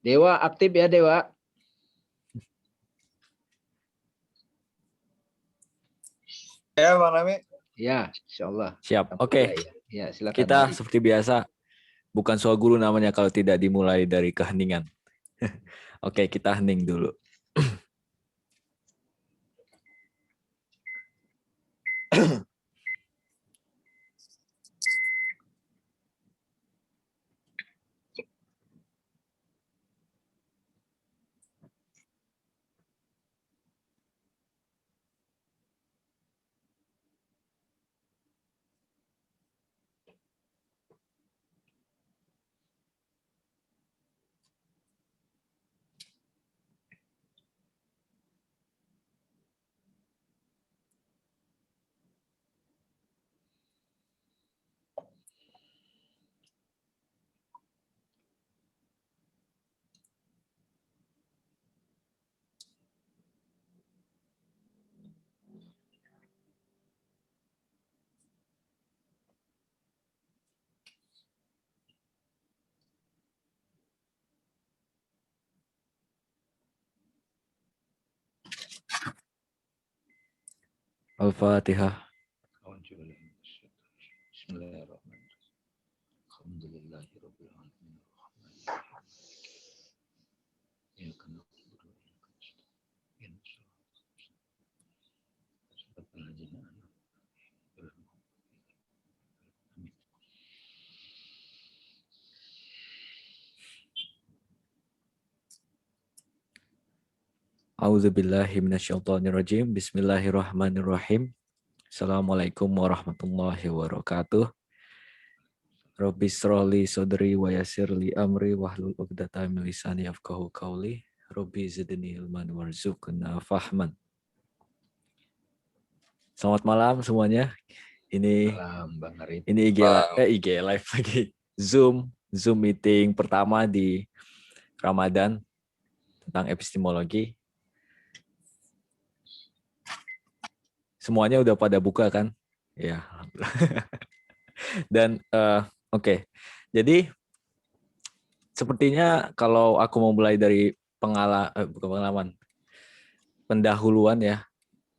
Dewa aktif ya Dewa. Ya Bang Nami. Ya, insyaallah. Siap. Oke. Ya, silakan. Kita seperti biasa bukan soal guru namanya kalau tidak dimulai dari keheningan. Oke, kita hening dulu. Al-Fatihah. Bismillahirrahmanirrahim. Alhamdulillahirabbil alamin. A'udzubillahi minasyaitonirrajim. Bismillahirrahmanirrahim. Assalamualaikum warahmatullahi wabarakatuh. Rabbi shrahli sadri wa yassirli amri wahlul 'uqdatam min lisani yafqahu qawli. Rabbi zidni ilman warzuqna fahman. Selamat malam semuanya. Ini Malam Bang Arif. Ini IG live lagi. Zoom meeting pertama di Ramadan tentang epistemologi. Semuanya udah pada buka kan? Ya. Dan oke. Jadi sepertinya kalau aku mau mulai dari pendahuluan ya,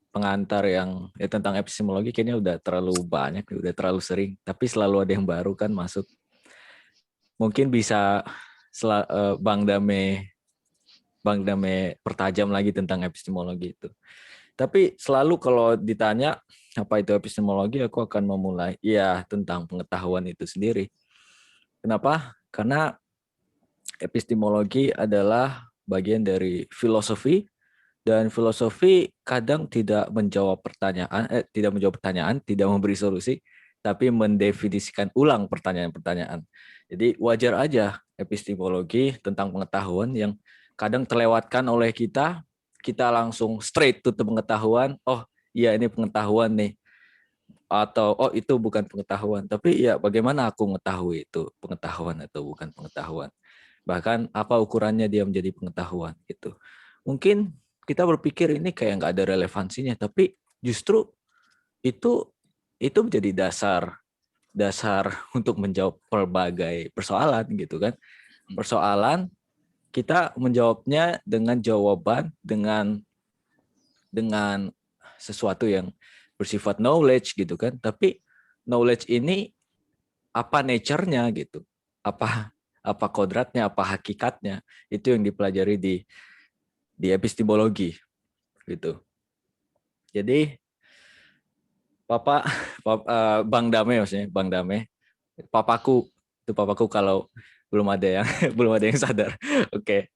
pengantar yang tentang epistemologi kayaknya udah terlalu banyak, udah terlalu sering. Tapi selalu ada yang baru kan masuk. Mungkin bisa Bang Dame pertajam lagi tentang epistemologi itu. Tapi selalu kalau ditanya apa itu epistemologi, aku akan memulai tentang pengetahuan itu sendiri. Kenapa? Karena epistemologi adalah bagian dari filosofi, dan filosofi kadang tidak menjawab pertanyaan, tidak memberi solusi, tapi mendefinisikan ulang pertanyaan-pertanyaan. Jadi wajar aja epistemologi tentang pengetahuan yang kadang terlewatkan oleh kita langsung straight to pengetahuan, oh iya ini pengetahuan nih, atau oh itu bukan pengetahuan. Tapi ya bagaimana aku mengetahui itu pengetahuan atau bukan pengetahuan? Bahkan apa ukurannya dia menjadi pengetahuan gitu. Mungkin kita berpikir ini kayak nggak ada relevansinya, tapi justru itu menjadi dasar untuk menjawab berbagai persoalan gitu kan. Persoalan kita menjawabnya dengan jawaban dengan sesuatu yang bersifat knowledge gitu kan. Tapi knowledge ini apa nature-nya gitu. Apa kodratnya, apa hakikatnya. Itu yang dipelajari di epistemologi gitu. Jadi Bang Dame maksudnya, Bang Dame, papaku kalau belum ada yang sadar. Oke.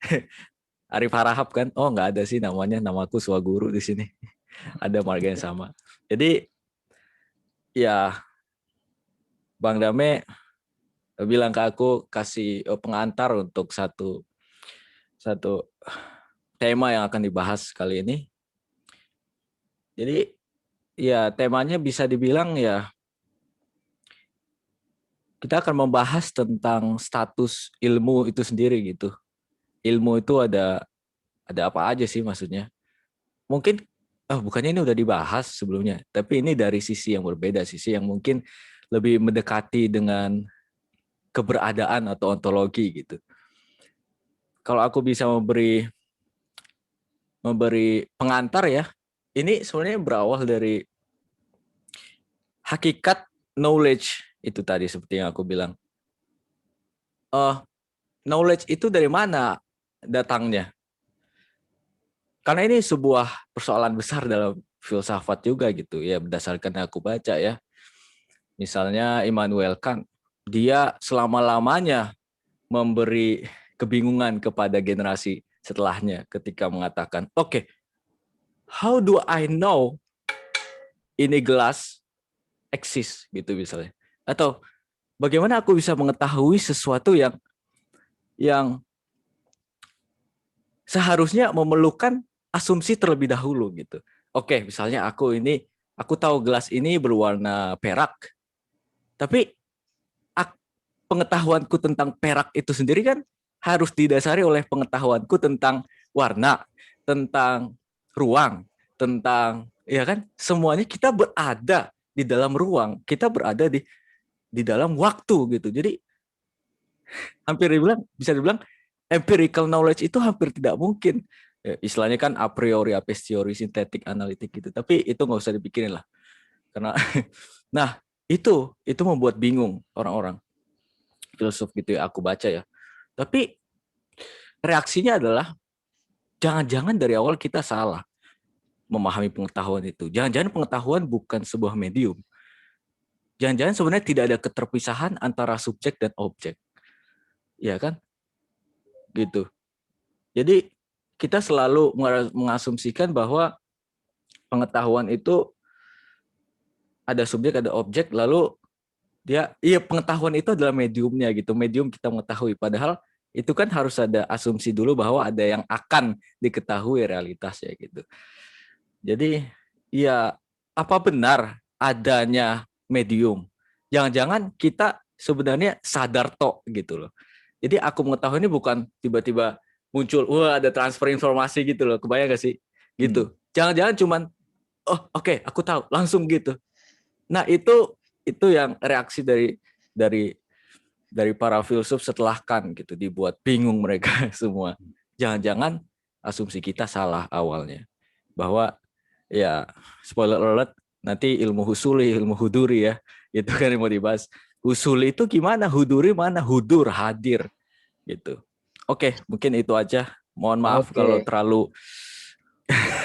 Arif Harahap kan? Oh, nggak ada sih namanya, namaku Swaguru di sini. Ada marga yang sama. Jadi ya Bang Dame bilang ke aku kasih pengantar untuk satu tema yang akan dibahas kali ini. Jadi ya temanya bisa dibilang ya kita akan membahas tentang status ilmu itu sendiri gitu. Ilmu itu ada apa aja sih maksudnya? Mungkin bukannya ini udah dibahas sebelumnya, tapi ini dari sisi yang berbeda, sisi yang mungkin lebih mendekati dengan keberadaan atau ontologi gitu. kalau aku bisa memberi pengantar ya, ini sebenarnya berawal dari hakikat knowledge itu tadi seperti yang aku bilang. Knowledge itu dari mana datangnya? Karena ini sebuah persoalan besar dalam filsafat juga gitu ya, berdasarkan yang aku baca ya. Misalnya Immanuel Kant, dia selama-lamanya memberi kebingungan kepada generasi setelahnya ketika mengatakan, oke, how do I know ini gelas eksis gitu misalnya. Atau bagaimana aku bisa mengetahui sesuatu yang seharusnya memerlukan asumsi terlebih dahulu gitu. Oke, misalnya aku tahu gelas ini berwarna perak. Tapi pengetahuanku tentang perak itu sendiri kan harus didasari oleh pengetahuanku tentang warna, tentang ruang, tentang ya kan, semuanya kita berada di dalam ruang, kita berada di dalam waktu gitu. Jadi bisa dibilang empirical knowledge itu hampir tidak mungkin. Ya, istilahnya kan a priori, a posteriori, sintetik, analitik gitu. Tapi itu nggak usah dipikirin lah. Karena nah, itu membuat bingung orang-orang filsuf gitu ya, aku baca ya. Tapi reaksinya adalah jangan-jangan dari awal kita salah memahami pengetahuan itu. Jangan-jangan pengetahuan bukan sebuah medium. Jangan-jangan sebenarnya tidak ada keterpisahan antara subjek dan objek. Ya kan? Gitu. Jadi kita selalu mengasumsikan bahwa pengetahuan itu ada subjek, ada objek, lalu pengetahuan itu adalah mediumnya gitu, medium kita mengetahui. Padahal itu kan harus ada asumsi dulu bahwa ada yang akan diketahui realitasnya gitu. Jadi ya, apa benar adanya medium? Jangan-jangan kita sebenarnya sadar tok gitu loh. Jadi aku mengetahui ini bukan tiba-tiba muncul, wah ada transfer informasi gitu loh, kebayang gak sih? Gitu. Jangan-jangan cuman, oh oke, aku tahu, langsung gitu. Nah itu yang reaksi dari para filsuf setelah Kant gitu, dibuat bingung mereka semua. Jangan-jangan asumsi kita salah awalnya, bahwa ya spoiler alert, nanti ilmu husuli, ilmu huduri ya, itu kan yang mau dibahas. Husuli itu gimana, huduri mana, hudur hadir gitu. Oke, mungkin itu aja. Mohon maaf kalau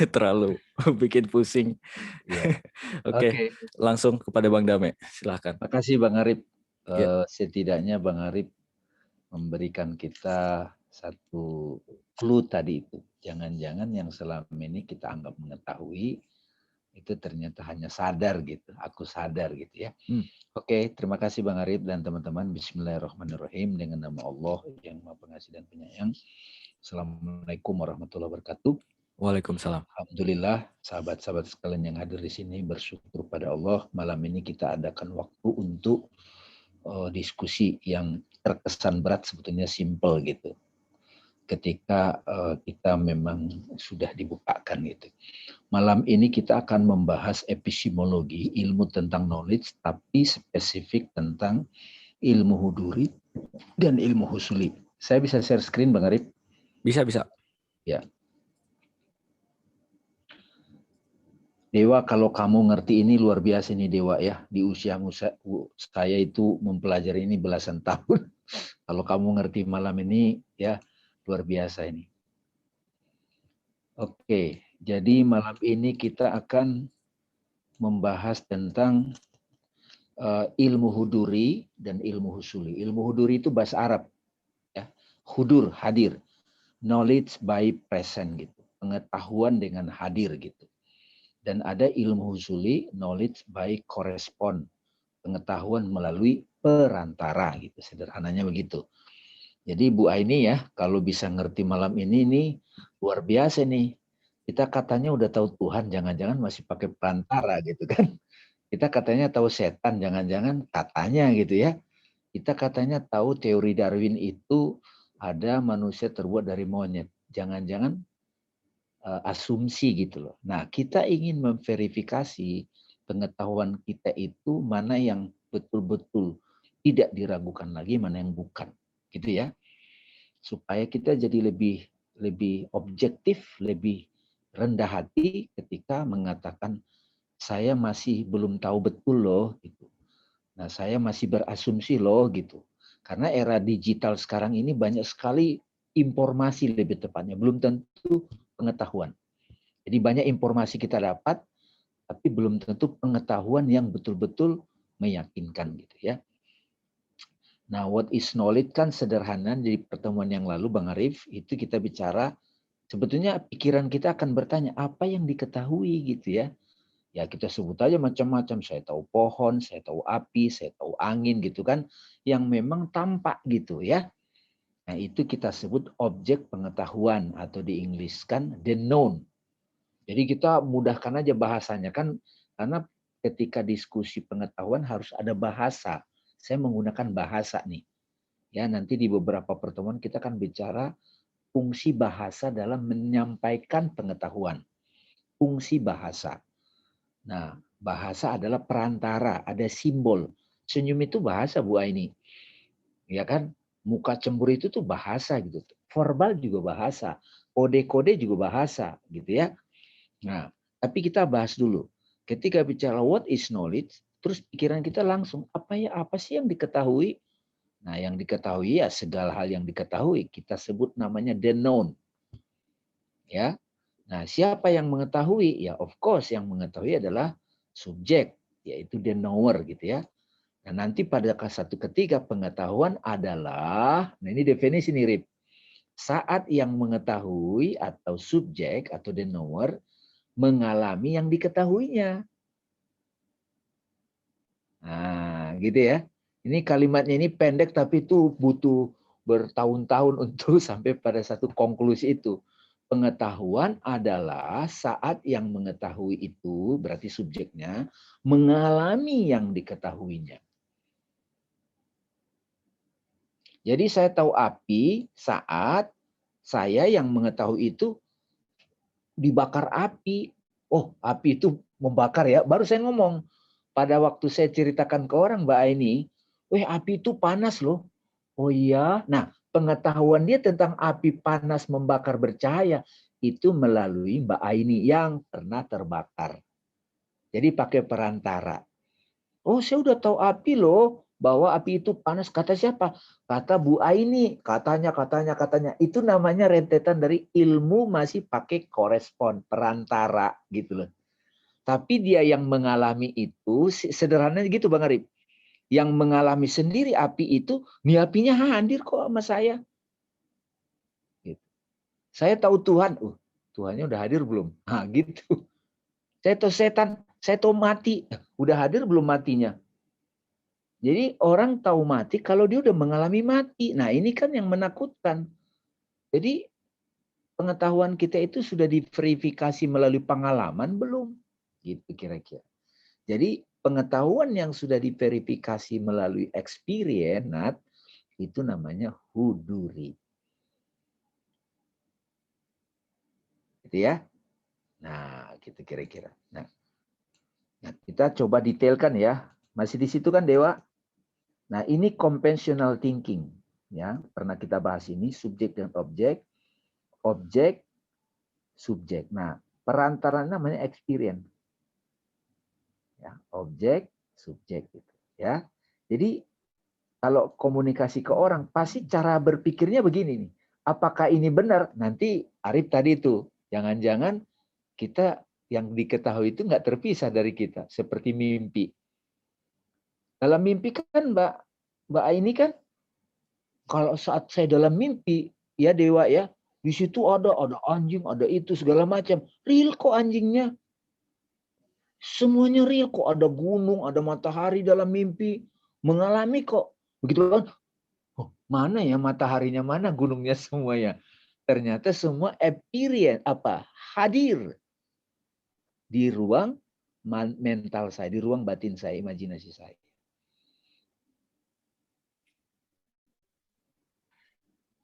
terlalu bikin pusing. Ya. Oke, langsung kepada Bang Dame, silakan. Makasih Bang Arif. Ya. Setidaknya Bang Arif memberikan kita satu clue tadi itu. Jangan-jangan yang selama ini kita anggap mengetahui itu ternyata hanya sadar gitu. Aku sadar gitu ya. Oke, terima kasih Bang Arif dan teman-teman. Bismillahirrahmanirrahim. Dengan nama Allah yang Maha Pengasih dan Penyayang. Assalamualaikum warahmatullahi wabarakatuh. Waalaikumsalam. Alhamdulillah, sahabat-sahabat sekalian yang hadir di sini bersyukur pada Allah. Malam ini kita adakan waktu untuk diskusi yang terkesan berat, sebetulnya simple gitu. Ketika kita memang sudah dibukakan gitu. Malam ini kita akan membahas epistemologi, ilmu tentang knowledge, tapi spesifik tentang ilmu huduri dan ilmu husuli. Saya bisa share screen Bang Arif? Bisa. Ya. Dewa, kalau kamu ngerti ini luar biasa nih Dewa ya. Di usia saya itu mempelajari ini belasan tahun. Kalau kamu ngerti malam ini ya luar biasa ini. Oke, jadi malam ini kita akan membahas tentang ilmu huduri dan ilmu husuli. Ilmu huduri itu bahasa Arab. Ya. Hudur, hadir. Knowledge by present gitu. Pengetahuan dengan hadir gitu. Dan ada ilmu husuli, knowledge by correspond, pengetahuan melalui perantara gitu, sederhananya begitu. Jadi Bu Aini ya, kalau bisa ngerti malam ini nih luar biasa nih. Kita katanya udah tahu Tuhan, jangan-jangan masih pakai perantara gitu kan. Kita katanya tahu setan, jangan-jangan katanya gitu ya. Kita katanya tahu teori Darwin itu ada manusia terbuat dari monyet. Jangan-jangan asumsi gitu loh. Nah, kita ingin memverifikasi pengetahuan kita itu mana yang betul-betul tidak diragukan lagi, mana yang bukan. Gitu ya. supaya kita jadi lebih objektif, lebih rendah hati ketika mengatakan saya masih belum tahu betul loh gitu. Nah, saya masih berasumsi loh gitu. Karena era digital sekarang ini banyak sekali informasi, lebih tepatnya belum tentu pengetahuan. Jadi banyak informasi kita dapat, tapi belum tentu pengetahuan yang betul-betul meyakinkan gitu ya. Nah, what is knowledge kan sederhana. Di pertemuan yang lalu Bang Arif itu kita bicara sebetulnya pikiran kita akan bertanya apa yang diketahui gitu ya. Ya kita sebut aja macam-macam. Saya tahu pohon, saya tahu api, saya tahu angin gitu kan. Yang memang tampak gitu ya. Nah itu kita sebut objek pengetahuan atau di Inggris kan the known. Jadi kita mudahkan aja bahasanya kan. Karena ketika diskusi pengetahuan harus ada bahasa. Saya menggunakan bahasa nih. Ya nanti di beberapa pertemuan kita akan bicara fungsi bahasa dalam menyampaikan pengetahuan. Fungsi bahasa. Nah, bahasa adalah perantara, ada simbol. Senyum itu bahasa Bu Aini. Ya kan? Muka cemburu itu tuh bahasa gitu. Verbal juga bahasa. Kode-kode juga bahasa gitu ya. Nah, tapi kita bahas dulu. Ketika bicara what is knowledge, terus pikiran kita langsung apa sih yang diketahui? Nah, yang diketahui ya segala hal yang diketahui kita sebut namanya the known. Ya. Nah, siapa yang mengetahui? Ya, of course yang mengetahui adalah subjek, yaitu the knower gitu ya. Nah, nanti pada satu ketika pengetahuan adalah, nah ini definisi nih Rip. Saat yang mengetahui atau subjek atau the knower mengalami yang diketahuinya. Nah, gitu ya. Ini kalimatnya ini pendek tapi itu butuh bertahun-tahun untuk sampai pada satu konklusi itu. Pengetahuan adalah saat yang mengetahui itu, berarti subjeknya, mengalami yang diketahuinya. Jadi saya tahu api saat saya yang mengetahui itu dibakar api. Oh, api itu membakar ya. Baru saya ngomong. Pada waktu saya ceritakan ke orang Mbak Aini, api itu panas loh. Oh iya. Nah, pengetahuan dia tentang api panas membakar bercahaya itu melalui Mbak Aini yang pernah terbakar. Jadi pakai perantara. Oh, saya udah tahu api loh, bahwa api itu panas. Kata siapa? Kata Bu Aini. Katanya. Itu namanya rentetan dari ilmu masih pakai korespon, perantara gitu loh. Tapi dia yang mengalami itu, sederhananya gitu Bang Arif. Yang mengalami sendiri api itu, nih apinya hadir kok sama saya. Gitu. Saya tahu Tuhan, Tuhannya udah hadir belum? Nah gitu. Saya tahu setan, saya tahu mati, udah hadir belum matinya? Jadi orang tahu mati kalau dia udah mengalami mati. Nah ini kan yang menakutkan. Jadi pengetahuan kita itu sudah diverifikasi melalui pengalaman belum? Gitu kira-kira. Jadi pengetahuan yang sudah diverifikasi melalui experience itu namanya huduri. Gitu ya. Nah, gitu kira-kira. Nah, kita coba detailkan ya. Masih di situ kan Dewa? Nah, ini conventional thinking ya. Pernah kita bahas ini subjek dan objek, subjek. Nah, perantara namanya experience. Ya, objek, subjek gitu ya. Jadi kalau komunikasi ke orang pasti cara berpikirnya begini nih. Apakah ini benar? Nanti Arif tadi itu, jangan-jangan kita yang diketahui itu nggak terpisah dari kita, seperti mimpi. Dalam mimpi kan Mbak Aini kan, kalau saat saya dalam mimpi, ya Dewa ya, di situ ada anjing, ada itu segala macam. Real kok anjingnya. Semuanya real kok, ada gunung, ada matahari dalam mimpi. Mengalami kok. Begitu kan? Oh, mana ya mataharinya, mana gunungnya semuanya. Ternyata semua experience hadir di ruang mental saya, di ruang batin saya, imajinasi saya.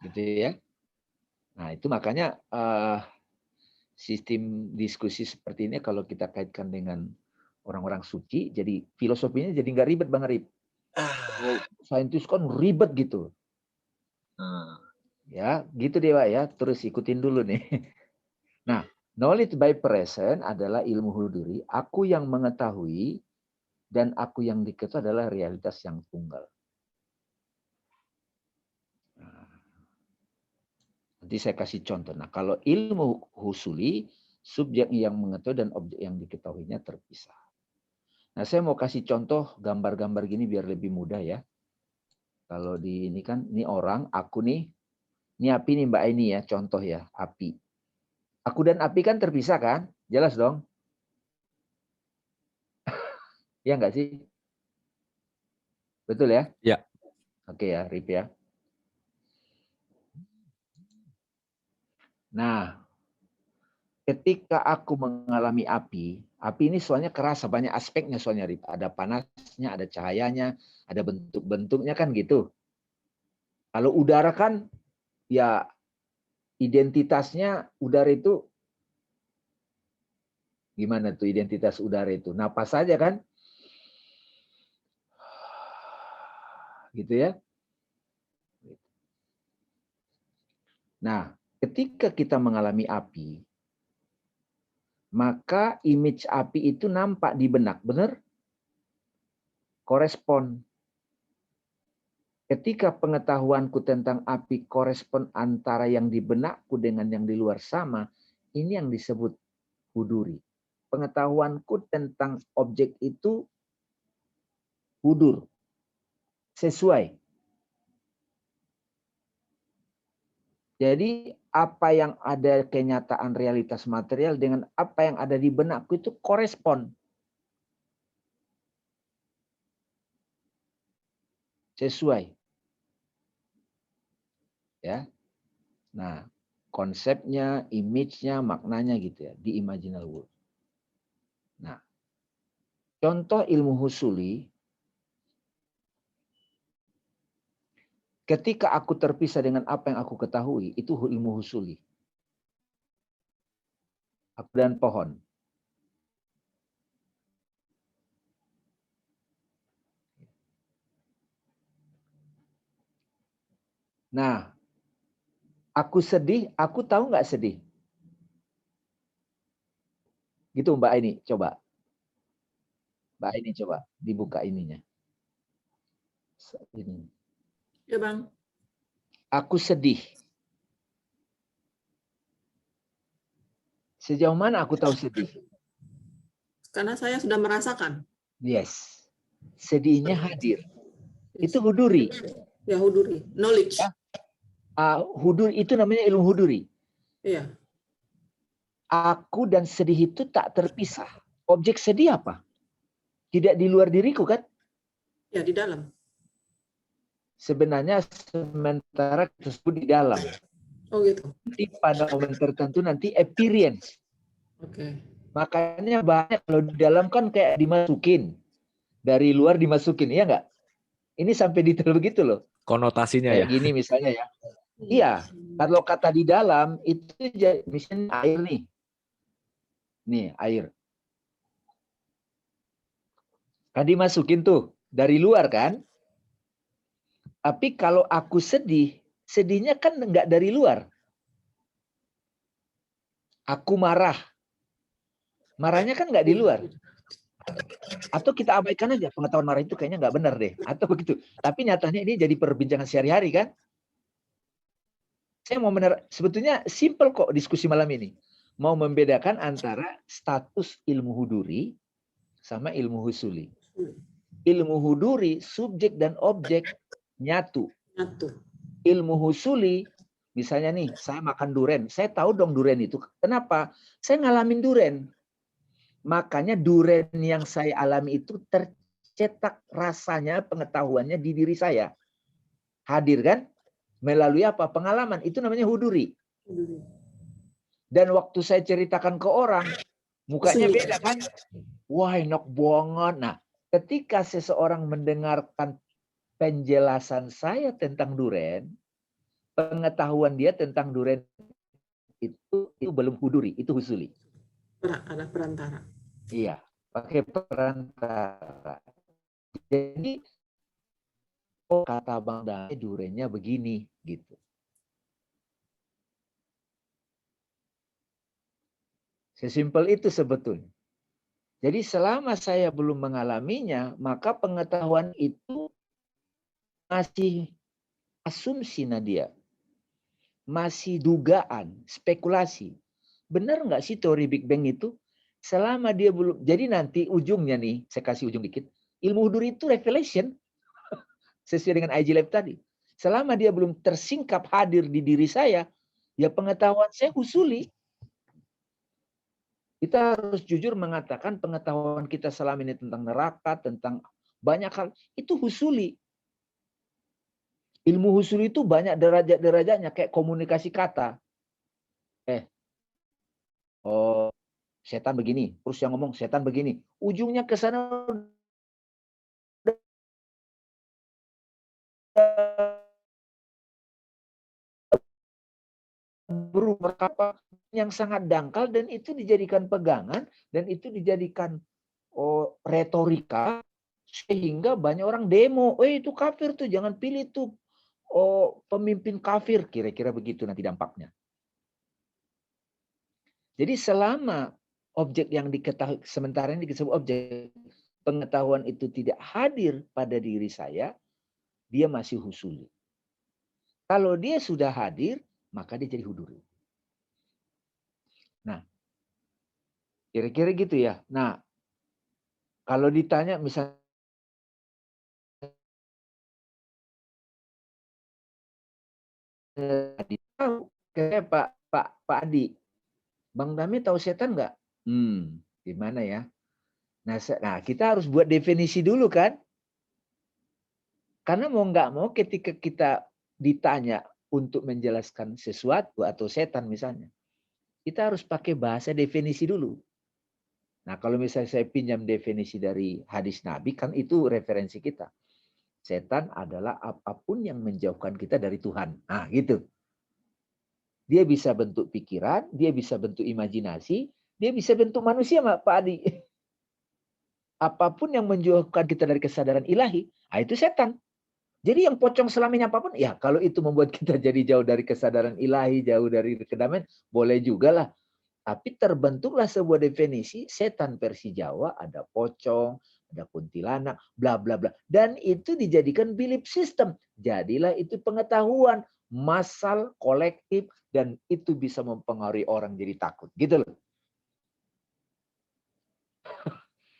Gitu ya. Nah, itu makanya sistem diskusi seperti ini kalau kita kaitkan dengan orang-orang suci, jadi filosofinya jadi nggak ribet Bang Arif. Saintis kan ribet gitu. Ya, gitu deh Pak ya. Terus ikutin dulu nih. Nah, knowledge by present adalah ilmu huduri. Aku yang mengetahui dan aku yang diketahui adalah realitas yang tunggal. Nanti saya kasih contoh. Nah, kalau ilmu husuli, subjek yang mengetahui dan objek yang diketahuinya terpisah. Nah, saya mau kasih contoh gambar-gambar gini biar lebih mudah ya. Kalau di ini kan, ini orang, aku nih, ini api nih Mbak ini ya, contoh ya, api. Aku dan api kan terpisah kan? Jelas dong? Ya enggak sih? Betul ya? Ya. Oke ya, Rip ya. Nah, ketika aku mengalami api ini soalnya kerasa, banyak aspeknya soalnya, Rip. Ada panasnya, ada cahayanya, ada bentuk-bentuknya kan gitu. Kalau udara kan, ya identitasnya udara itu, gimana tuh identitas udara itu? Napas saja kan? Gitu ya. Nah, ketika kita mengalami api, maka image api itu nampak di benak, benar? Korespon. Ketika pengetahuanku tentang api korespon antara yang di benakku dengan yang di luar sama, ini yang disebut huduri. Pengetahuanku tentang objek itu hudur, sesuai. Jadi apa yang ada kenyataan realitas material dengan apa yang ada di benakku itu korespon. Sesuai. Ya. Nah, konsepnya, image-nya, maknanya gitu ya, di imaginal world. Nah, contoh ilmu husuli, ketika aku terpisah dengan apa yang aku ketahui, itu ilmu husuli. Aku dan pohon. Nah, aku sedih, aku tahu nggak sedih? Gitu Mbak ini, coba. Mbak ini coba, dibuka ininya. Ini. Ya Bang. Aku sedih. Sejauh mana aku tahu sedih? Karena saya sudah merasakan. Yes. Sedihnya hadir. Yes. Itu huduri. Ya, huduri. Knowledge. Ya. Huduri itu namanya ilmu huduri. Iya. Aku dan sedih itu tak terpisah. Objek sedih apa? Tidak di luar diriku kan? Ya, di dalam. Sebenarnya sementara tersebut di dalam. Oh gitu. Nanti pada momen tertentu nanti experience. Oke. Makanya banyak kalau di dalam kan kayak dimasukin. Dari luar dimasukin, iya nggak? Ini sampai detail begitu loh. Konotasinya Kayak ya. gini misalnya ya. Iya, kalau kata di dalam itu misalnya air nih. Nih, air. Kan dimasukin tuh dari luar kan? Tapi kalau aku sedih, sedihnya kan nggak dari luar. Aku marah. Marahnya kan nggak di luar. Atau kita abaikan aja, pengetahuan marah itu kayaknya nggak benar deh. Atau begitu. Tapi nyatanya ini jadi perbincangan sehari-hari kan? Saya mau sebetulnya simple kok diskusi malam ini. Mau membedakan antara status ilmu huduri sama ilmu husuli. Ilmu huduri, subjek dan objek nyatu. Ilmu husuli, misalnya nih, saya makan duren. Saya tahu dong duren itu. Kenapa? Saya ngalamin duren. Makanya duren yang saya alami itu tercetak rasanya, pengetahuannya di diri saya. Hadir kan? Melalui apa? Pengalaman. Itu namanya huduri. Dan waktu saya ceritakan ke orang, mukanya beda kan? Wah, enak banget. Nah, ketika seseorang mendengarkan penjelasan saya tentang duren, pengetahuan dia tentang duren itu belum huduri, itu husuli. Ada perantara. Iya, pakai perantara. Jadi, kata Bang Dani durennya begini gitu. Sesimpel itu sebetulnya. Jadi selama saya belum mengalaminya, maka pengetahuan itu masih asumsi, Nadia. Masih dugaan, spekulasi. Benar nggak sih teori Big Bang itu? Selama dia belum, jadi nanti ujungnya nih, saya kasih ujung dikit. Ilmu huduri itu revelation, sesuai dengan IG Lab tadi. Selama dia belum tersingkap hadir di diri saya, ya pengetahuan saya husuli. Kita harus jujur mengatakan pengetahuan kita selama ini tentang neraka, tentang banyak hal, itu husuli. Ilmu husuli itu banyak derajat-derajatnya, kayak komunikasi kata. Oh, setan begini, terus yang ngomong setan begini. Ujungnya ke sana berubah apa yang sangat dangkal, dan itu dijadikan pegangan, dan itu dijadikan retorika, sehingga banyak orang demo, itu kafir tuh, jangan pilih tuh pemimpin kafir, kira-kira begitu nanti dampaknya. Jadi selama objek yang diketahui, sementara ini disebut objek, pengetahuan itu tidak hadir pada diri saya, dia masih husuli. Kalau dia sudah hadir, maka dia jadi huduri. Nah, kira-kira gitu ya. Nah, kalau ditanya misalnya kayak Pak Adi, Bang Dami tahu setan nggak? Gimana ya? Nah, kita harus buat definisi dulu kan? Karena mau nggak mau ketika kita ditanya untuk menjelaskan sesuatu atau setan misalnya, kita harus pakai bahasa definisi dulu. Nah, kalau misalnya saya pinjam definisi dari hadis Nabi, kan itu referensi kita. Setan adalah apapun yang menjauhkan kita dari Tuhan. Nah, gitu. Dia bisa bentuk pikiran, dia bisa bentuk imajinasi, dia bisa bentuk manusia, Pak Adi. Apapun yang menjauhkan kita dari kesadaran ilahi, itu setan. Jadi yang pocong selamanya apapun, ya kalau itu membuat kita jadi jauh dari kesadaran ilahi, jauh dari kedamaian, boleh juga lah. Tapi terbentuklah sebuah definisi, setan versi Jawa, ada pocong, ada kuntilanak, bla bla bla. Dan itu dijadikan belief system. Jadilah itu pengetahuan massal, kolektif, dan itu bisa mempengaruhi orang jadi takut. Gitu loh.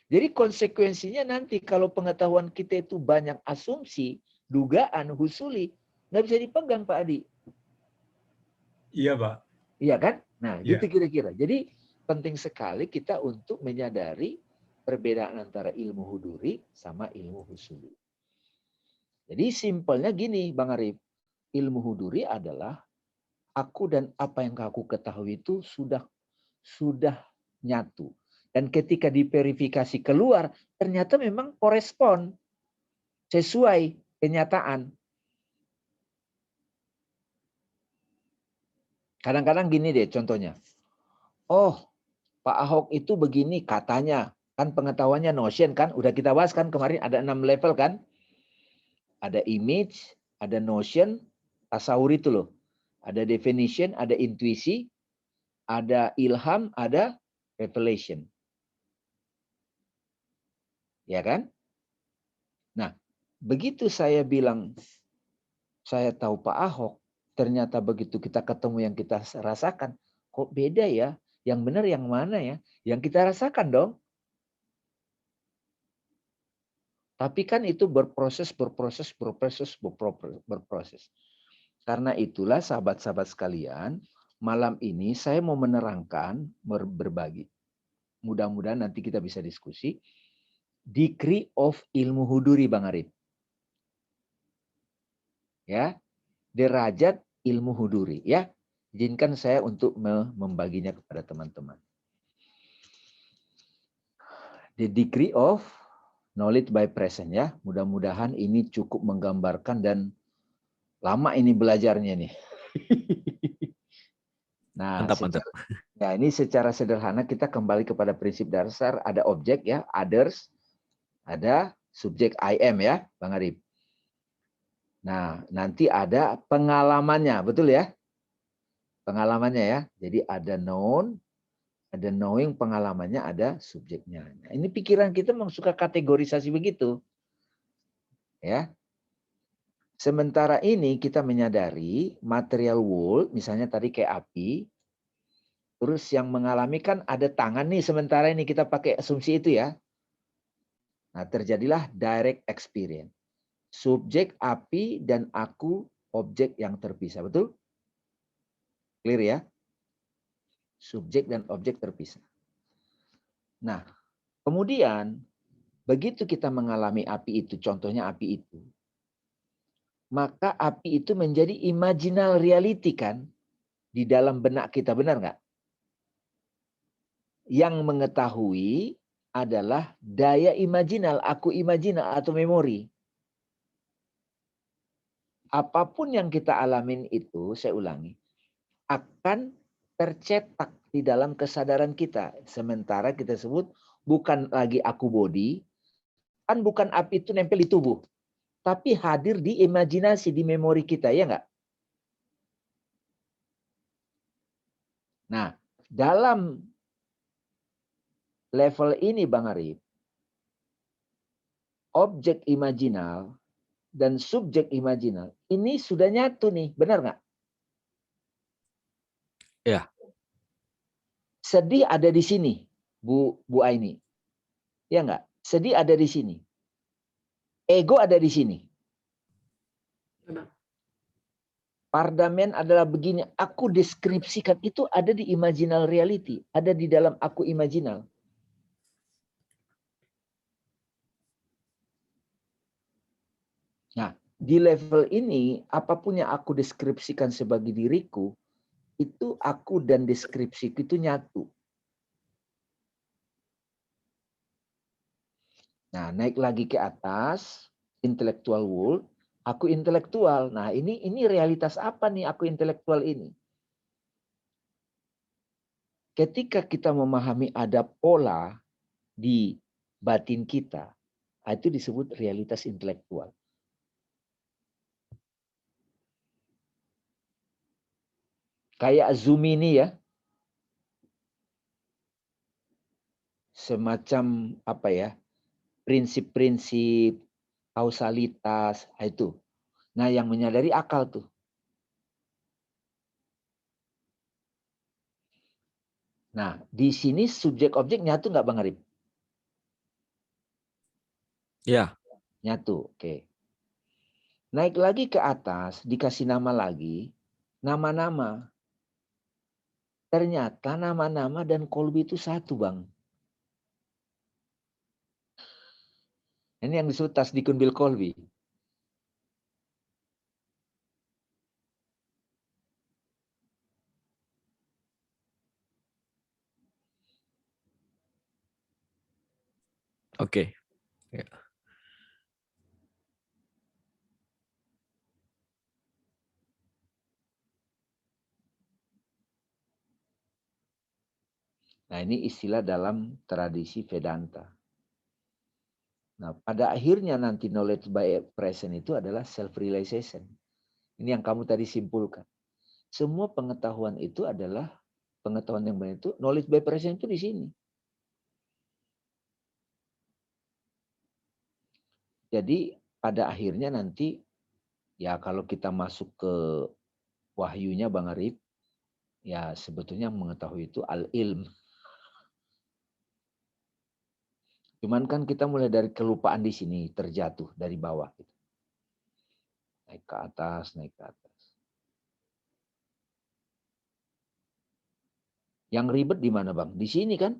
Jadi konsekuensinya nanti kalau pengetahuan kita itu banyak asumsi, dugaan, husuli, nggak bisa dipegang, Pak Adi. Iya, Pak. Iya kan? Nah, Iya. gitu kira-kira. Jadi penting sekali kita untuk menyadari perbedaan antara ilmu huduri sama ilmu husuli. Jadi simpelnya gini, Bang Arif. Ilmu huduri adalah aku dan apa yang aku ketahui itu sudah nyatu. Dan ketika diverifikasi keluar, ternyata memang korespon sesuai kenyataan. Kadang-kadang gini deh contohnya. Oh, Pak Ahok itu begini katanya. Kan pengetahuannya notion kan. Udah kita bahas kan kemarin ada 6 level kan. Ada image, ada notion, tasawur itu loh. Ada definition, ada intuisi, ada ilham, ada revelation. Ya kan? Nah, begitu saya bilang saya tahu Pak Ahok, ternyata begitu kita ketemu yang kita rasakan, kok beda ya? Yang benar yang mana ya? Yang kita rasakan dong. Tapi kan itu berproses. Karena itulah sahabat-sahabat sekalian, malam ini saya mau menerangkan, berbagi. Mudah-mudahan nanti kita bisa diskusi. Degree of ilmu huduri, Bang Arif. Ya, derajat ilmu huduri. Ya, izinkan saya untuk membaginya kepada teman-teman. The degree of knowledge by present, ya. Mudah-mudahan ini cukup menggambarkan, dan lama ini belajarnya nih. Nah, mantap. Ya, ini secara sederhana kita kembali kepada prinsip dasar, ada objek ya, others, ada subjek I am ya, Bang Arif. Nah, nanti ada pengalamannya, betul ya? Pengalamannya ya. Jadi ada known, Ada knowing, pengalamannya, ada subjeknya. Nah, ini pikiran kita memang suka kategorisasi begitu. Ya. Sementara ini kita menyadari material world, misalnya tadi kayak api, terus yang mengalami kan ada tangan nih, sementara ini kita pakai asumsi itu ya. Nah, terjadilah direct experience. Subjek api dan aku objek yang terpisah, betul? Clear ya? Subjek dan objek terpisah. Nah, kemudian begitu kita mengalami api itu, contohnya api itu, maka api itu menjadi imaginal reality kan di dalam benak kita, benar nggak? Yang mengetahui adalah daya imajinal, aku imajinal atau memori. Apapun yang kita alamin itu, saya ulangi, akan tercetak di dalam kesadaran kita. Sementara kita sebut bukan lagi aku body, kan bukan api itu nempel di tubuh, tapi hadir di imajinasi, di memori kita, ya enggak? Nah, dalam level ini Bang Arif, objek imajinal dan subjek imajinal ini sudah nyatu nih, benar nggak? Ya. Sedih ada di sini, Bu Aini. Ya enggak? Sedih ada di sini. Ego ada di sini. Pardamen adalah begini, aku deskripsikan itu ada di imaginal reality, ada di dalam aku imajinal. Nah, di level ini, apapun yang aku deskripsikan sebagai diriku, itu aku dan deskripsiku itu nyatu. Nah, naik lagi ke atas, intellectual world, aku intelektual. Nah, ini realitas apa nih aku intelektual ini? Ketika kita memahami ada pola di batin kita, itu disebut realitas intelektual. Kayak Zoom ini ya, semacam apa ya, prinsip-prinsip kausalitas itu. Nah, yang menyadari akal tuh. Nah, di sini subjek objek nyatu nggak Bang Arif? Ya. Nyatu, oke. Naik lagi ke atas, dikasih nama lagi, nama-nama. Ternyata nama-nama dan kolbi itu satu, Bang. Ini yang disebut tasdikun bil kolbi. Oke. Ya. Nah, ini istilah dalam tradisi Vedanta. Nah, pada akhirnya nanti knowledge by present itu adalah self-realization. Ini yang kamu tadi simpulkan. Semua pengetahuan itu adalah pengetahuan yang benar itu, knowledge by present itu di sini. Jadi pada akhirnya nanti, ya kalau kita masuk ke wahyunya Bang Arif, ya sebetulnya mengetahui itu al-ilm. Cuman kan kita mulai dari kelupaan di sini, terjatuh dari bawah. Gitu. Naik ke atas, naik ke atas. Yang ribet di mana Bang? Di sini kan.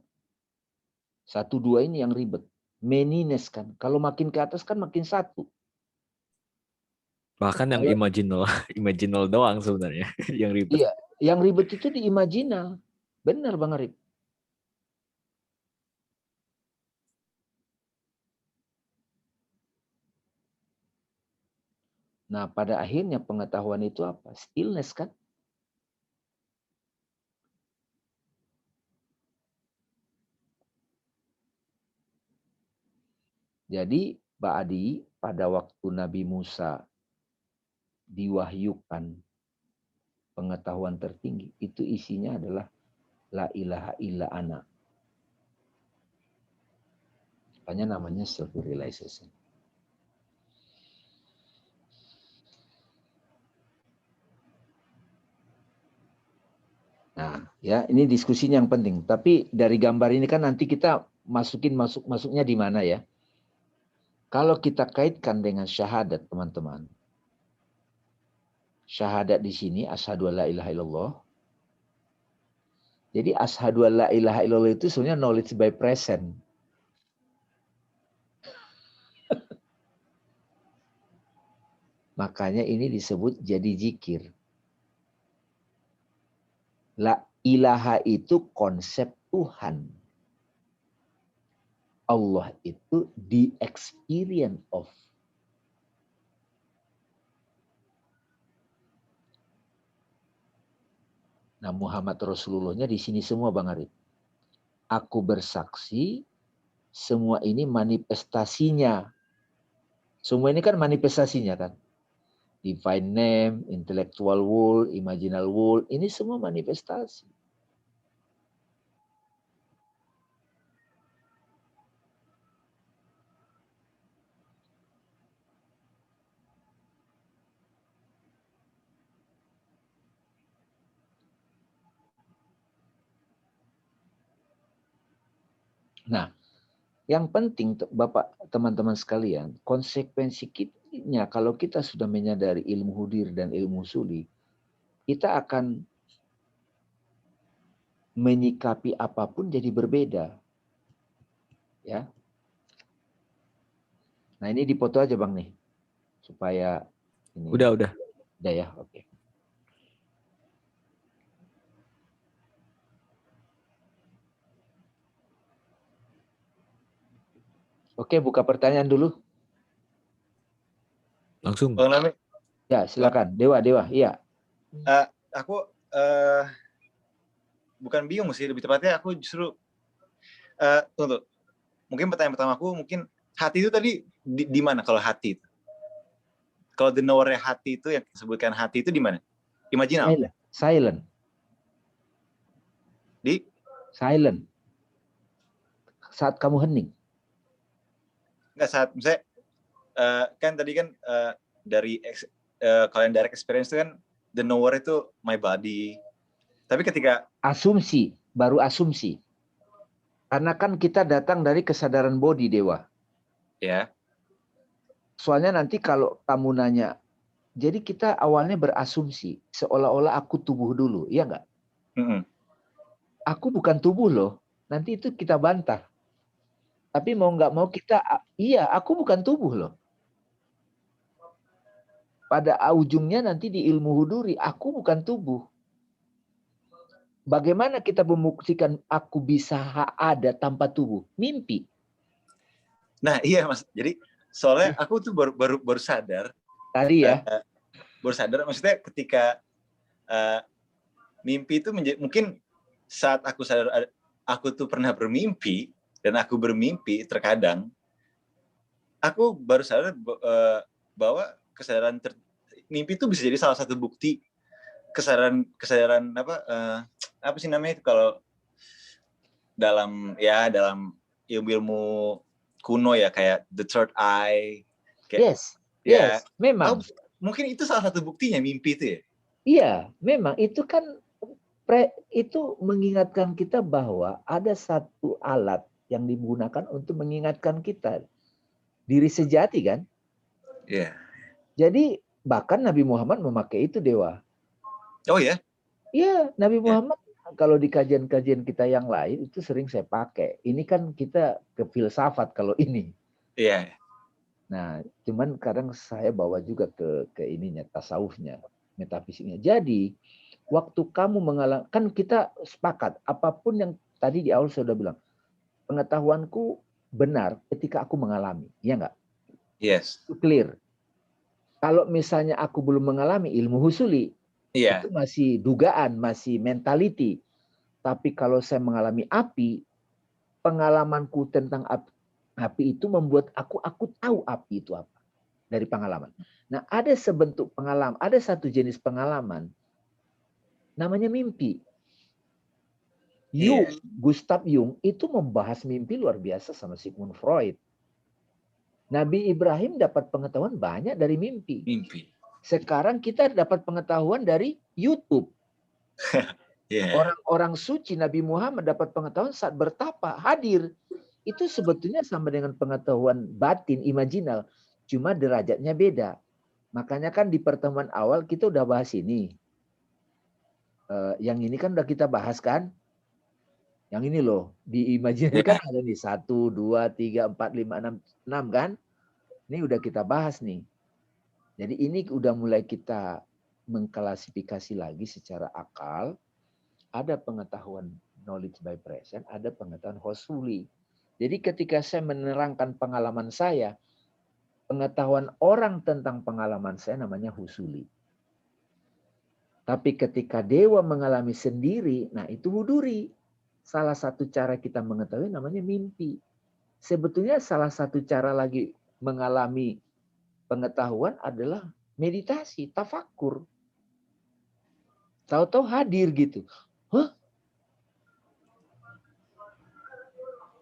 1, 2 ini yang ribet. Manyness kan. Kalau makin ke atas kan makin satu. Bahkan yang imaginal doang sebenarnya yang ribet. Iya, yang ribet itu di imajinal. Benar Bang Arif. Nah, pada akhirnya pengetahuan itu apa? Stillness kan? Jadi, Pak Adi, pada waktu Nabi Musa diwahyukan pengetahuan tertinggi, itu isinya adalah la ilaha illa ana. Makanya namanya self-realization. Nah, ya ini diskusinya yang penting. Tapi dari gambar ini kan nanti kita masuknya di mana ya? Kalau kita kaitkan dengan syahadat, teman-teman. Syahadat di sini asyhadu alla ilaha illallah. Jadi asyhadu alla ilaha illallah itu sebenarnya knowledge by present. Makanya ini disebut jadi zikir. La ilaha itu konsep Tuhan. Allah itu the experience of. Nah, Muhammad Rasulullah-nya di sini semua, Bang Arif. Aku bersaksi, semua ini manifestasinya. Semua ini kan manifestasinya kan. Divine name, intellectual world, imaginal world, ini semua manifestasi. Nah, yang penting Bapak, teman-teman sekalian, konsekuensi kita kalau kita sudah menyadari ilmu hudir dan ilmu suli, kita akan menyikapi apapun jadi berbeda. Ya. Nah, ini dipoto aja Bang nih. Supaya ini. Udah. Udah ya, oke. Oke, buka pertanyaan dulu. Langsung. Bang Nami, Ya, silakan. Dewa, iya. aku bukan bingung sih, lebih tepatnya aku justru tunggu. Mungkin pertanyaan pertama aku mungkin hati itu tadi di mana kalau hati itu? Kalau the knower hati itu yang disebutkan hati itu di mana? Imajinal. Silent. Di silent. Saat kamu hening. Enggak, saat misalnya kan tadi kan dari kalau yang direct experience itu kan the knower itu my body. Tapi ketika asumsi, baru asumsi. Karena kan kita datang dari kesadaran body, Dewa. Ya. Soalnya nanti kalau tamu nanya, jadi kita awalnya berasumsi seolah-olah aku tubuh dulu, iya nggak? Aku bukan tubuh loh. Nanti itu kita bantah. Tapi mau nggak mau kita, iya aku bukan tubuh loh. Pada ujungnya nanti di ilmu huduri, aku bukan tubuh. Bagaimana kita membuktikan aku bisa ada tanpa tubuh? Mimpi. Nah iya Mas, jadi soalnya aku tuh baru sadar. Tadi ya. Baru sadar, maksudnya ketika mimpi itu mungkin saat aku sadar aku tuh pernah bermimpi, dan aku bermimpi terkadang, aku baru sadar bahwa kesadaran mimpi itu bisa jadi salah satu bukti kesadaran apa sih namanya itu kalau dalam ilmu kuno ya, kayak the third eye. Kayak, yes, memang. Mungkin itu salah satu buktinya mimpi itu ya. Iya, memang itu kan itu mengingatkan kita bahwa ada satu alat yang digunakan untuk mengingatkan kita diri sejati kan. Iya. Jadi bahkan Nabi Muhammad memakai itu, Dewa. Oh ya? Iya, Nabi Muhammad kalau di kajian-kajian kita yang lain itu sering saya pakai. Ini kan kita ke filsafat kalau ini. Iya. Nah, cuman kadang saya bawa juga ke ininya, tasawufnya, metafisiknya. Jadi, waktu kamu mengalami, kan kita sepakat, apapun yang tadi di awal saya sudah bilang, pengetahuanku benar ketika aku mengalami, ya enggak? Yes. Itu clear. Kalau misalnya aku belum mengalami ilmu husuli, itu masih dugaan, masih mentality. Tapi kalau saya mengalami api, pengalamanku tentang api itu membuat aku tahu api itu apa dari pengalaman. Nah, ada sebentuk pengalaman, ada satu jenis pengalaman namanya mimpi. Jung, Gustav Jung itu membahas mimpi luar biasa sama Sigmund Freud. Nabi Ibrahim dapat pengetahuan banyak dari mimpi. Sekarang kita dapat pengetahuan dari YouTube. Orang-orang suci Nabi Muhammad dapat pengetahuan saat bertapa, hadir. Itu sebetulnya sama dengan pengetahuan batin, imajinal. Cuma derajatnya beda. Makanya kan di pertemuan awal kita udah bahas ini. Yang ini kan udah kita bahas kan. Yang ini loh, di imajinasi kan ada nih 1, 2, 3, 4, 5, 6 kan. Ini udah kita bahas nih. Jadi ini udah mulai kita mengklasifikasi lagi secara akal. Ada pengetahuan knowledge by present, ada pengetahuan husuli. Jadi ketika saya menerangkan pengalaman saya, pengetahuan orang tentang pengalaman saya namanya husuli. Tapi ketika dewa mengalami sendiri, nah itu huduri. Salah satu cara kita mengetahui namanya mimpi. Sebetulnya salah satu cara lagi mengalami pengetahuan adalah meditasi, tafakur. Tahu-tahu hadir gitu. Hah?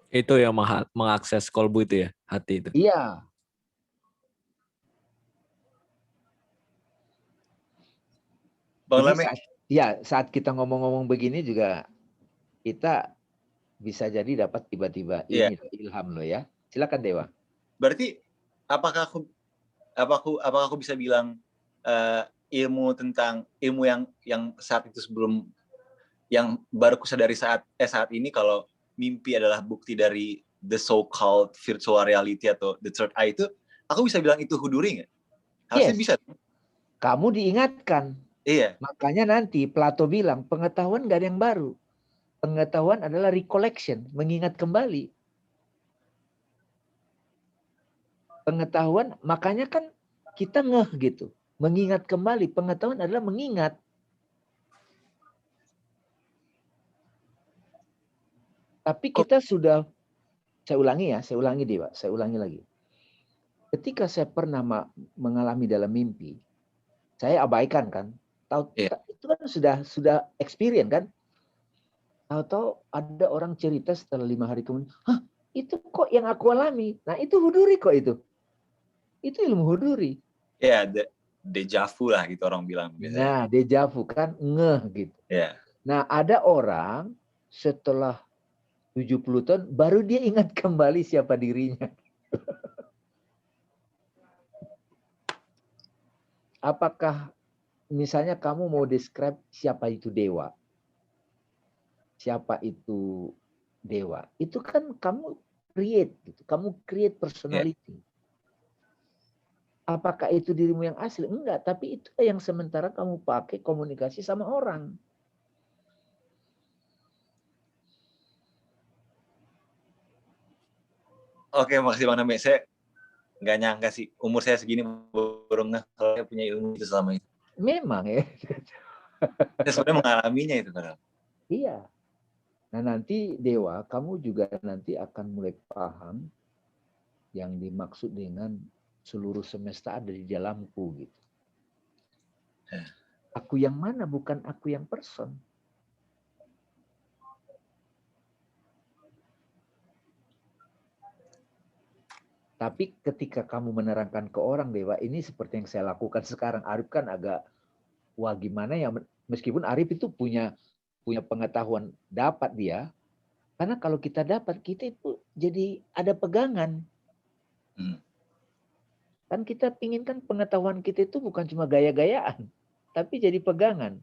Itu yang mengakses kolbu itu ya, hati itu. Iya. Saat kita ngomong-ngomong begini juga kita bisa jadi dapat tiba-tiba ini ilham loh ya. Silakan Dewa. Berarti apakah aku bisa bilang ilmu yang saat itu sebelum yang baru aku sadari saat ini kalau mimpi adalah bukti dari the so-called virtual reality atau the third eye itu, aku bisa bilang itu huduri nggak? Harusnya bisa. Kamu diingatkan. Iya. Makanya nanti Plato bilang pengetahuan nggak ada yang baru. Pengetahuan adalah recollection, mengingat kembali. Pengetahuan, makanya kan kita ngeh gitu. Mengingat kembali, pengetahuan adalah mengingat. Tapi kita sudah, saya ulangi Dewa, saya ulangi lagi. Ketika saya pernah mengalami dalam mimpi, saya abaikan kan. Itu kan sudah experience kan. Tahu-tahu ada orang cerita setelah 5 hari kemudian, hah itu kok yang aku alami. Nah itu huduri kok itu. Itu ilmu huduri. Ya, deja vu lah gitu orang bilang biasanya. Nah, deja vu kan ngeh gitu. Yeah. Nah, ada orang setelah 70 tahun baru dia ingat kembali siapa dirinya. Apakah misalnya kamu mau describe siapa itu dewa? Siapa itu dewa? Itu kan kamu create gitu. Kamu create personality. Apakah itu dirimu yang asli? Enggak, tapi itu yang sementara kamu pakai komunikasi sama orang. Oke, makasih Bang Name. Saya nggak nyangka sih umur saya segini baru nggak kalau saya punya ilmu itu selama itu. Memang ya. Saya sebenarnya mengalaminya itu padahal. Iya. Nah nanti Dewa, kamu juga nanti akan mulai paham yang dimaksud dengan seluruh semesta ada di dalamku gitu. Aku yang mana bukan aku yang person. Tapi ketika kamu menerangkan ke orang Dewa, ini seperti yang saya lakukan sekarang. Arif kan agak, wah gimana ya, meskipun Arif itu punya pengetahuan dapat dia, karena kalau kita dapat, kita itu jadi ada pegangan. Kan kita pinginkan pengetahuan kita itu bukan cuma gaya-gayaan, tapi jadi pegangan.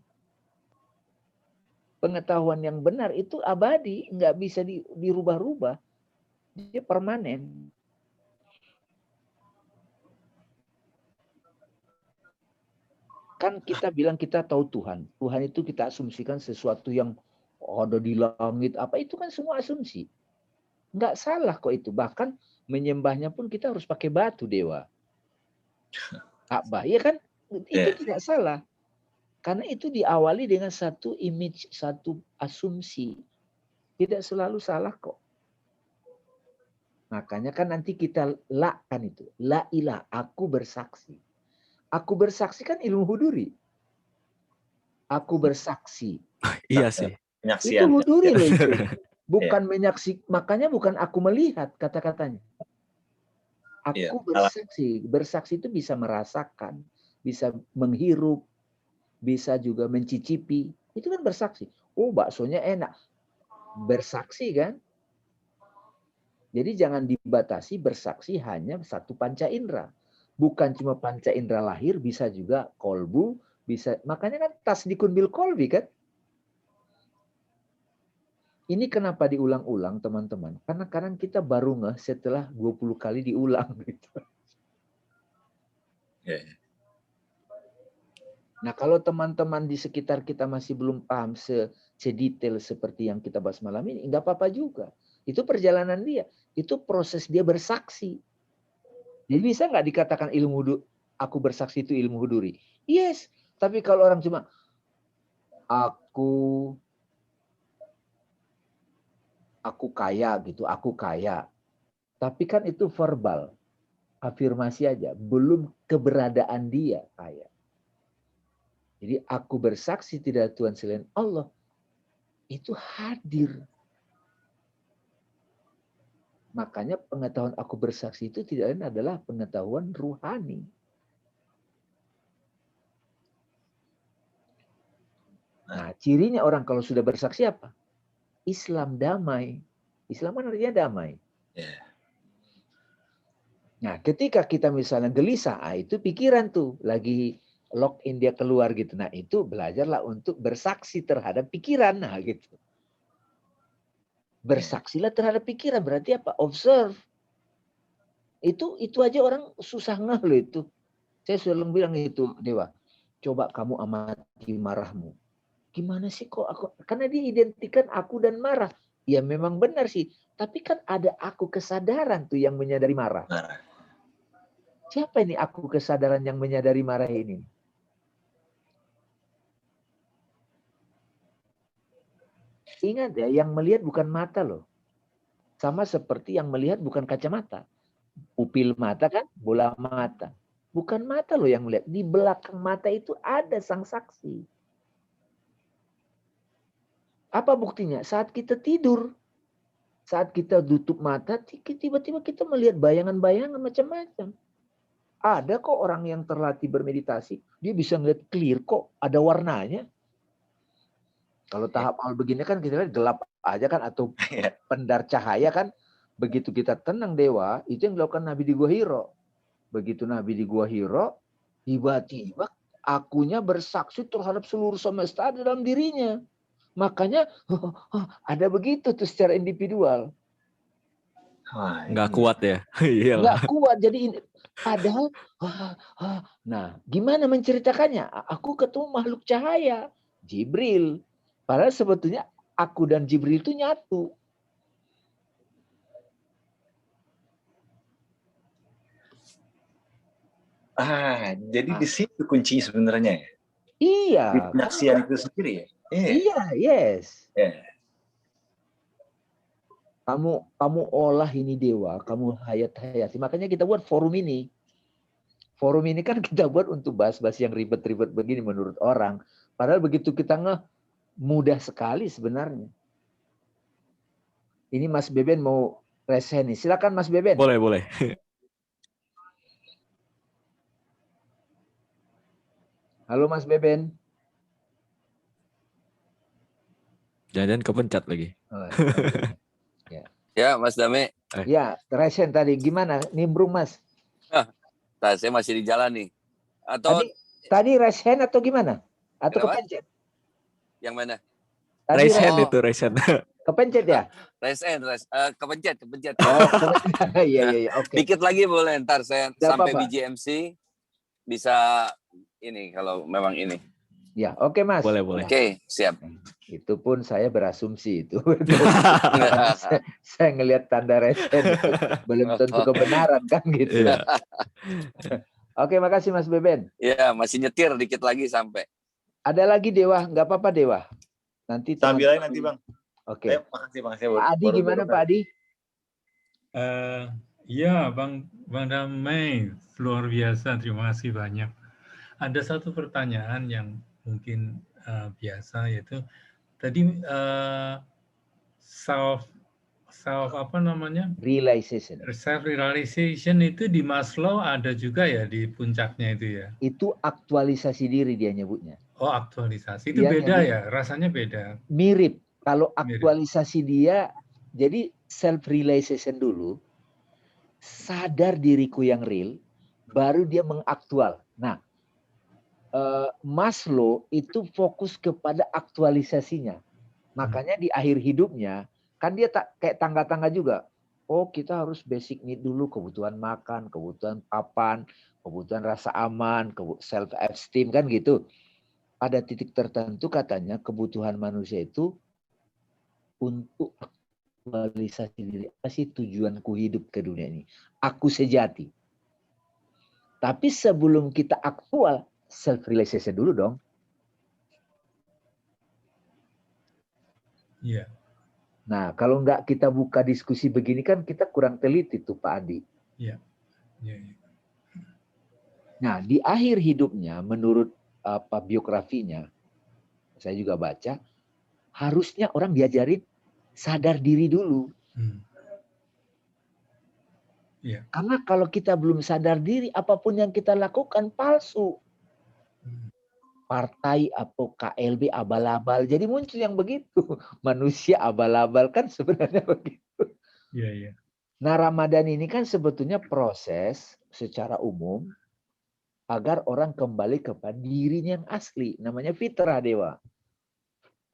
Pengetahuan yang benar itu abadi, nggak bisa dirubah-rubah. Dia permanen. Kan kita bilang kita tahu Tuhan. Tuhan itu kita asumsikan sesuatu yang ada di langit. Apa itu kan semua asumsi. Nggak salah kok itu. Bahkan menyembahnya pun kita harus pakai batu Dewa. Ka'bah, ya kan? Itu tidak salah. Karena itu diawali dengan satu image, satu asumsi. Tidak selalu salah kok. Makanya kan nanti kita kan itu. La ilah, aku bersaksi. Aku bersaksi kan ilmu huduri. Aku bersaksi. Iya sih. Penyaksian. Itu huduri loh itu. Bukan menyaksikan, makanya bukan aku melihat kata-katanya. Aku bersaksi. Bersaksi itu bisa merasakan, bisa menghirup, bisa juga mencicipi. Itu kan bersaksi. Oh, baksonya enak. Bersaksi kan? Jadi jangan dibatasi bersaksi hanya satu panca indera. Bukan cuma panca indera lahir, bisa juga kolbu, bisa. Makanya kan tasdikun bil kolbi kan? Ini kenapa diulang-ulang teman-teman? Karena kadang kita baru ngeh setelah 20 kali diulang gitu. Nah, kalau teman-teman di sekitar kita masih belum paham sedetail seperti yang kita bahas malam ini, nggak apa-apa juga. Itu perjalanan dia. Itu proses dia bersaksi. Jadi bisa nggak dikatakan aku bersaksi itu ilmu huduri? Yes. Tapi kalau orang cuma, aku kaya gitu, aku kaya. Tapi kan itu verbal. Afirmasi aja. Belum keberadaan dia kaya. Jadi aku bersaksi tidak ada Tuhan selain Allah. Itu hadir. Makanya pengetahuan aku bersaksi itu tidak lain adalah pengetahuan ruhani. Nah, cirinya orang kalau sudah bersaksi apa? Islam damai. Islam kan artinya damai. Nah, ketika kita misalnya gelisah, itu pikiran tuh lagi lock in dia keluar gitu. Nah, itu belajarlah untuk bersaksi terhadap pikiran. Nah, gitu. Bersaksilah terhadap pikiran. Berarti apa? Observe. Itu aja orang susah ngeh loh itu. Saya selalu bilang itu, Dewa. Coba kamu amati marahmu. Gimana sih kok aku? Karena dia identikan aku dan marah. Ya memang benar sih. Tapi kan ada aku kesadaran tuh yang menyadari marah. Siapa ini aku kesadaran yang menyadari marah ini? Ingat ya, yang melihat bukan mata loh. Sama seperti yang melihat bukan kacamata. Pupil mata kan, bola mata. Bukan mata loh yang melihat. Di belakang mata itu ada sang saksi. Apa buktinya? Saat kita tidur, saat kita tutup mata, tiba-tiba kita melihat bayangan-bayangan macam-macam. Ada kok orang yang terlatih bermeditasi, dia bisa ngeliat clear kok, ada warnanya. Kalau tahap awal begini kan kita lihat gelap aja kan, atau pendar cahaya kan. Begitu kita tenang Dewa, itu yang dilakukan Nabi di Gua Hiro. Begitu Nabi di Gua Hiro, tiba-tiba akunya bersaksi terhadap seluruh semesta dalam dirinya. Makanya ada begitu tuh secara individual. Nggak kuat ya? Nggak kuat. Jadi padahal, nah gimana menceritakannya? Aku ketemu makhluk cahaya, Jibril. Padahal sebetulnya aku dan Jibril itu nyatu. Jadi di situ kuncinya sebenarnya ya? Iya. Di penyaksian itu sendiri ya? Iya, yes. Kamu olah ini Dewa, kamu hayati. Makanya kita buat forum ini. Forum ini kan kita buat untuk bahas-bahas yang ribet-ribet begini menurut orang. Padahal begitu kita mudah sekali sebenarnya. Ini Mas Beben mau resen nih. Silakan Mas Beben. Boleh. Halo Mas Beben. Jangan kepencet lagi. Ya, Mas Dame. Ya, resen tadi gimana? Nimbrung Mas. Saya masih di jalan nih. Atau tadi resen atau gimana? Atau kenapa? kepencet? Yang mana? Resen itu resen. Kepencet ya? Kepencet. Oh, iya. Oke. Dikit lagi boleh, ntar saya sampai apa-apa. BGMC bisa ini kalau memang ini. Ya, oke Mas. Boleh. Oke, siap. Itu pun saya berasumsi itu. saya ngelihat tanda resen. Belum tentu kebenaran kan gitu. Iya. Oke, makasih Mas Beben. Iya, masih nyetir dikit lagi sampai. Ada lagi Dewa, nggak apa-apa Dewa. Nanti sambil aja nanti Bang. Oke. Makasih. Pak Adi gimana Pak Adi? Ya, Bang Damai, luar biasa. Terima kasih banyak. Ada satu pertanyaan yang mungkin biasa, yaitu tadi self apa namanya? Realization. Self realization itu di Maslow ada juga ya di puncaknya itu ya. Itu aktualisasi diri dia nyebutnya. Oh, aktualisasi itu Dia beda nyebut ya, rasanya beda. mirip. Kalau Mirip. aktualisasi dia, jadi self realization dulu, sadar diriku yang real, baru dia mengaktual. Nah, Maslow itu fokus kepada aktualisasinya. Makanya di akhir hidupnya, kan dia tak kayak tangga-tangga juga. Oh, kita harus basic need dulu, kebutuhan makan, kebutuhan papan, kebutuhan rasa aman, self esteem kan gitu. Pada titik tertentu katanya kebutuhan manusia itu untuk aktualisasi diri. Apa sih tujuanku hidup ke dunia ini? Aku sejati. Tapi sebelum kita aktual, self realization dulu dong. Iya. Nah, kalau nggak kita buka diskusi begini kan kita kurang teliti tuh Pak Adi. Iya. Iya, iya. Nah, di akhir hidupnya menurut biografinya, saya juga baca, harusnya orang diajarin sadar diri dulu. Iya. Karena kalau kita belum sadar diri, apapun yang kita lakukan palsu. Partai atau KLB abal-abal. Jadi muncul yang begitu. Manusia abal-abal kan sebenarnya begitu. Iya, iya. Nah, Ramadan ini kan sebetulnya proses secara umum agar orang kembali kepada dirinya yang asli. Namanya fitrah, Dewa.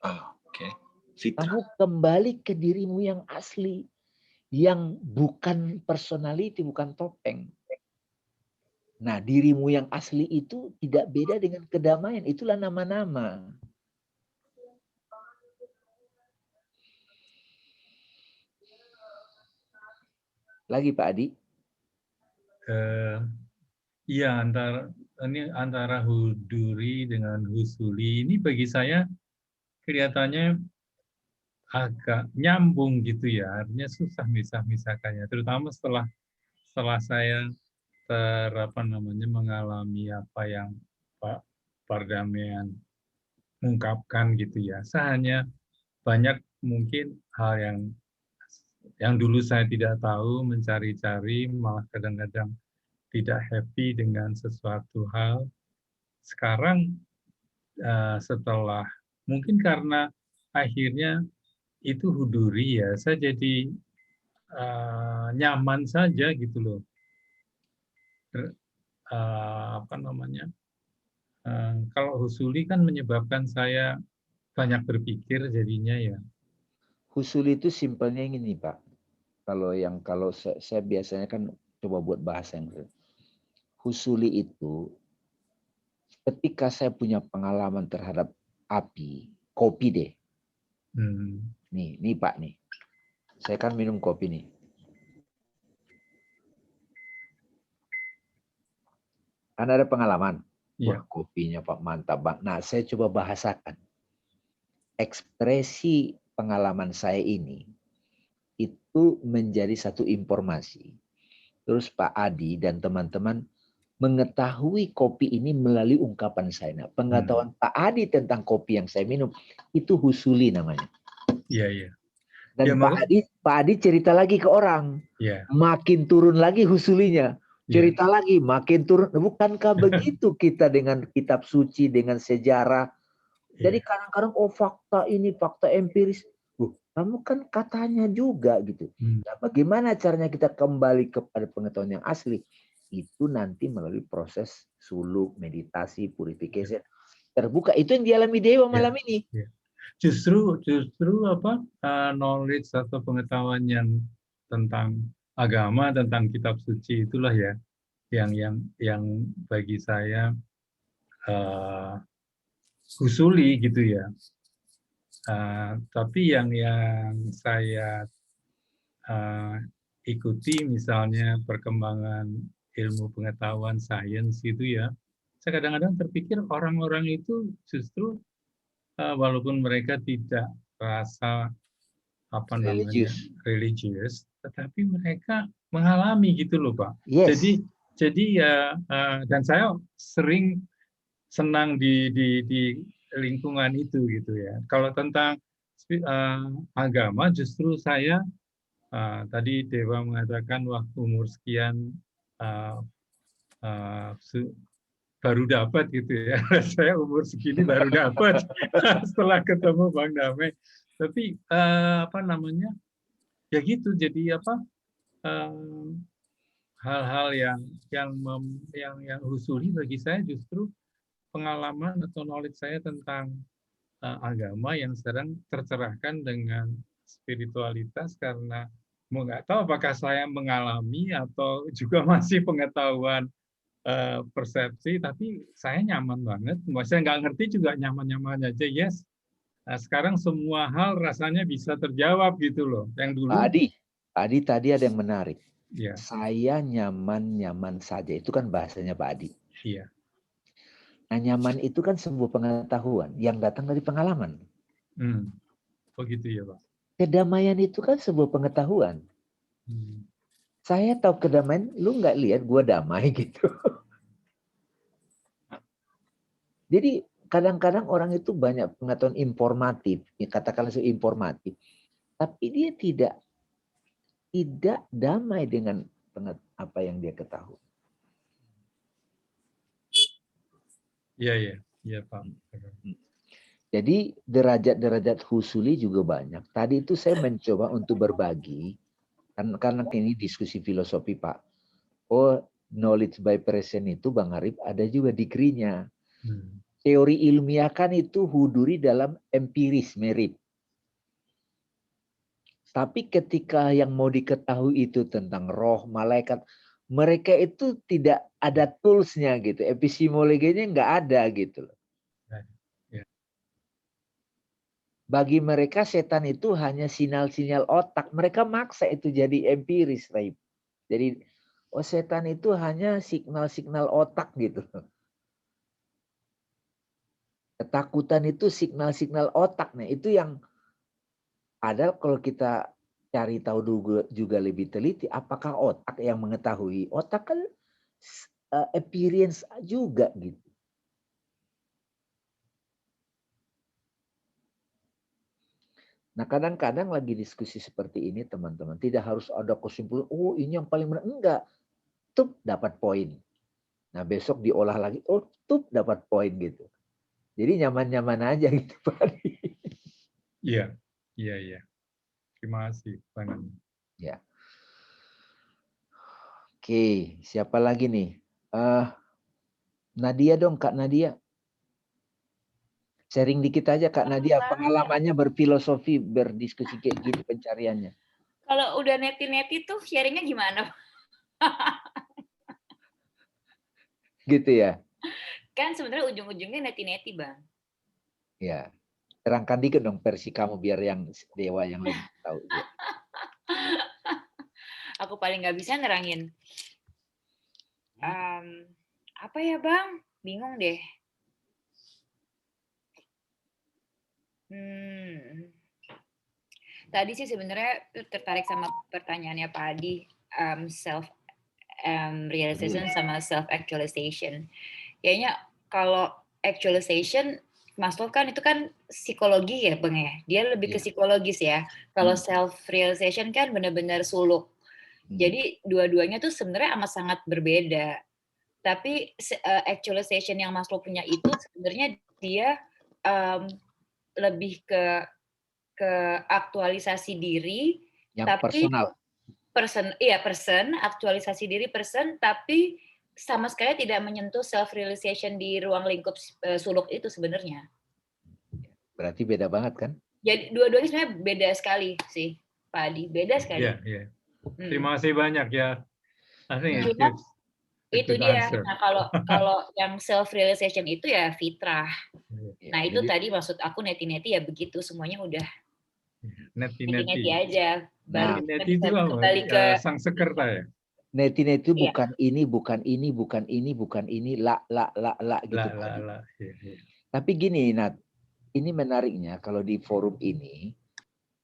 Oke. Fitrah. Kamu kembali ke dirimu yang asli. Yang bukan personality, bukan topeng. Nah, dirimu yang asli itu tidak beda dengan kedamaian. Itulah nama-nama. Lagi Pak Adi? Iya, antara huduri dengan husuli ini bagi saya kelihatannya agak nyambung gitu ya, artinya susah misah-misahkannya, terutama setelah saya mengalami apa yang Pak Pardamaian ungkapkan gitu ya. Saya hanya banyak mungkin hal yang dulu saya tidak tahu, mencari-cari, malah kadang-kadang tidak happy dengan sesuatu hal. Sekarang setelah mungkin karena akhirnya itu huduri ya, saya jadi nyaman saja gitu loh. Kalau husuli kan menyebabkan saya banyak berpikir jadinya ya. Husuli itu simpelnya ini Pak. Kalau saya biasanya kan coba buat bahasa yang real. Husuli itu ketika saya punya pengalaman terhadap api, kopi deh. Nih Pak nih. Saya kan minum kopi nih. Kan ada pengalaman. Iya. Wah, kopinya Pak mantap Bang. Nah, saya coba bahasakan. Ekspresi pengalaman saya ini itu menjadi satu informasi. Terus Pak Adi dan teman-teman mengetahui kopi ini melalui ungkapan saya. Nah, pengetahuan Pak Adi tentang kopi yang saya minum itu husuli namanya. Iya, iya. Dan ya, Pak Adi cerita lagi ke orang. Ya. Makin turun lagi husulinya. Cerita lagi makin turun. Bukankah begitu kita dengan kitab suci, dengan sejarah? Jadi kadang-kadang fakta ini, fakta empiris. Kamu kan katanya juga gitu. Nah, bagaimana caranya kita kembali kepada pengetahuan yang asli? Itu nanti melalui proses suluk, meditasi, purification. Terbuka. Itu yang dialami Dewa malam ini. Justru knowledge atau pengetahuan yang tentang agama, tentang kitab suci itulah ya yang bagi saya husuli gitu ya. Tapi yang saya ikuti misalnya perkembangan ilmu pengetahuan sains itu ya, saya kadang-kadang terpikir orang-orang itu justru walaupun mereka tidak rasa religius, tetapi mereka mengalami gitu loh Pak. Yes. Jadi ya dan saya sering senang lingkungan itu gitu ya. Kalau tentang agama justru saya tadi Dewa mengatakan waktu umur sekian uh, uh, baru dapat gitu ya. Saya umur segini baru dapat setelah ketemu Bang Damai. Tapi apa namanya? Ya gitu. Jadi apa? Hal-hal yang husuli bagi saya justru pengalaman atau knowledge saya tentang agama yang sedang tercerahkan dengan spiritualitas, karena mau nggak tahu apakah saya mengalami atau juga masih pengetahuan persepsi, tapi saya nyaman banget. Saya nggak ngerti juga nyaman-nyaman aja, yes. Nah, sekarang semua hal rasanya bisa terjawab gitu loh. Yang dulu, Pak Adi tadi ada yang menarik. ya, Saya nyaman-nyaman saja. Itu kan bahasanya Pak Adi. iya, Nah, nyaman itu kan sebuah pengetahuan yang datang dari pengalaman. oh gitu ya Pak. Kedamaian itu kan sebuah pengetahuan. Hmm. Saya tahu kedamaian, lu nggak lihat gua damai gitu. Jadi kadang-kadang orang itu banyak pengetahuan informatif, katakanlah informatif, tapi dia tidak damai dengan apa yang dia ketahui. Iya Pak. Jadi derajat-derajat husuli juga banyak. Tadi itu saya mencoba untuk berbagi, karena ini diskusi filosofi Pak. Oh, knowledge by present itu Bang Arif ada juga degree-nya. Teori ilmiah kan itu huduri dalam empiris, merit. Tapi ketika yang mau diketahui itu tentang roh, malaikat, mereka itu tidak ada tools-nya gitu. Epistemologinya nggak ada gitu. Bagi mereka setan itu hanya sinyal-sinyal otak. Mereka maksa itu jadi empiris, Raib. Jadi, oh setan itu hanya signal-signal otak gitu. Ketakutan itu signal-signal otak. Nah, itu yang ada kalau kita cari tahu juga lebih teliti, apakah otak yang mengetahui? Otak kan experience juga gitu. Nah, kadang-kadang lagi diskusi seperti ini teman-teman, tidak harus ada kesimpulan, oh ini yang paling benar. Enggak, tup dapat poin. Nah, besok diolah lagi, oh tup dapat poin gitu. Jadi nyaman-nyaman aja gitu Pak. Iya. Terima kasih Pak. Ya. Oke, siapa lagi nih? Nadia dong, Kak Nadia. Sharing dikit aja Kak Nadia, pengalamannya berfilosofi, berdiskusi kayak gini pencariannya. Kalau udah neti-neti tuh sharingnya gimana? Gitu ya? Kan sebenarnya ujung-ujungnya neti-neti, Bang. Ya. Terangkan dikit dong versi kamu biar yang Dewa yang lebih tahu. Ya. Aku paling nggak bisa nerangin. Apa ya Bang? Bingung deh. Tadi sih sebenarnya tertarik sama pertanyaannya Pak Adi, self realization sama self actualization. Kayaknya kalau actualization Maslow kan itu kan psikologi ya Bang ya. Dia lebih ke psikologis ya. Kalau self realization kan benar-benar suluk. Jadi dua-duanya tuh sebenarnya amat sangat berbeda. Tapi actualization yang Maslow punya itu sebenarnya dia lebih ke aktualisasi diri, yang tapi personal. Aktualisasi diri person, tapi sama sekali tidak menyentuh self realization di ruang lingkup suluk itu sebenarnya. Berarti beda banget kan? Jadi dua-duanya sebenarnya beda sekali sih, Pak Adi, beda sekali. Iya. Terima kasih banyak ya. Cuma itu dia. Nah, kalau yang self realization itu ya fitrah. Nah, itu tadi maksud aku neti-neti ya begitu, semuanya udah neti-neti aja. Baru neti itu kembali ke sang sekerta ya. Neti-neti itu bukan ini, bukan ini, bukan ini, bukan ini, la gitu. Tapi gini, Nat, ini menariknya kalau di forum ini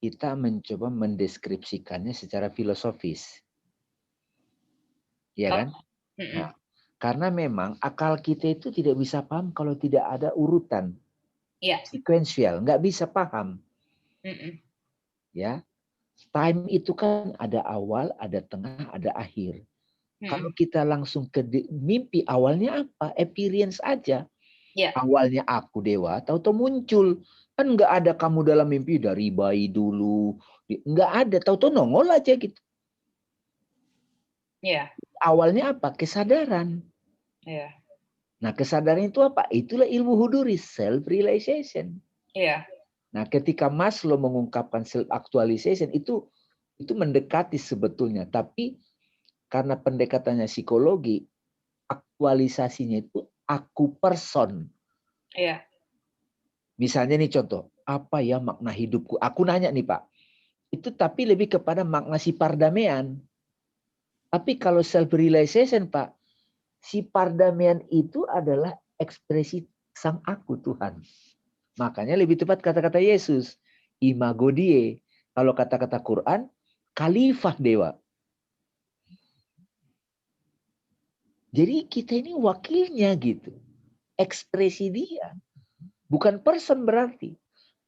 kita mencoba mendeskripsikannya secara filosofis. Ya kan? Nah, karena memang akal kita itu tidak bisa paham kalau tidak ada urutan. Iya. Sequential, nggak bisa paham. Ya, time itu kan ada awal, ada tengah, ada akhir. Kalau kita langsung ke mimpi, awalnya apa? Appearance aja. Iya. Awalnya aku dewa, tahu-tahu muncul. Kan nggak ada kamu dalam mimpi dari bayi dulu. Nggak ada, tahu-tahu nongol aja gitu. Iya. Awalnya apa? Kesadaran. Iya. Nah, kesadaran itu apa? Itulah ilmu huduri, self-realization. Iya. Nah, ketika Maslow mengungkapkan self-actualization, itu mendekati sebetulnya. Tapi karena pendekatannya psikologi, aktualisasinya itu aku person. Iya. Misalnya nih contoh, apa ya makna hidupku? Aku nanya nih Pak, itu tapi lebih kepada makna si pardamaian. Tapi kalau self-realization Pak, si pardamaian itu adalah ekspresi sang aku Tuhan. Makanya lebih tepat kata-kata Yesus, imago Dei. Kalau kata-kata Quran, khalifah dewa. Jadi kita ini wakilnya gitu. Ekspresi dia. Bukan person berarti.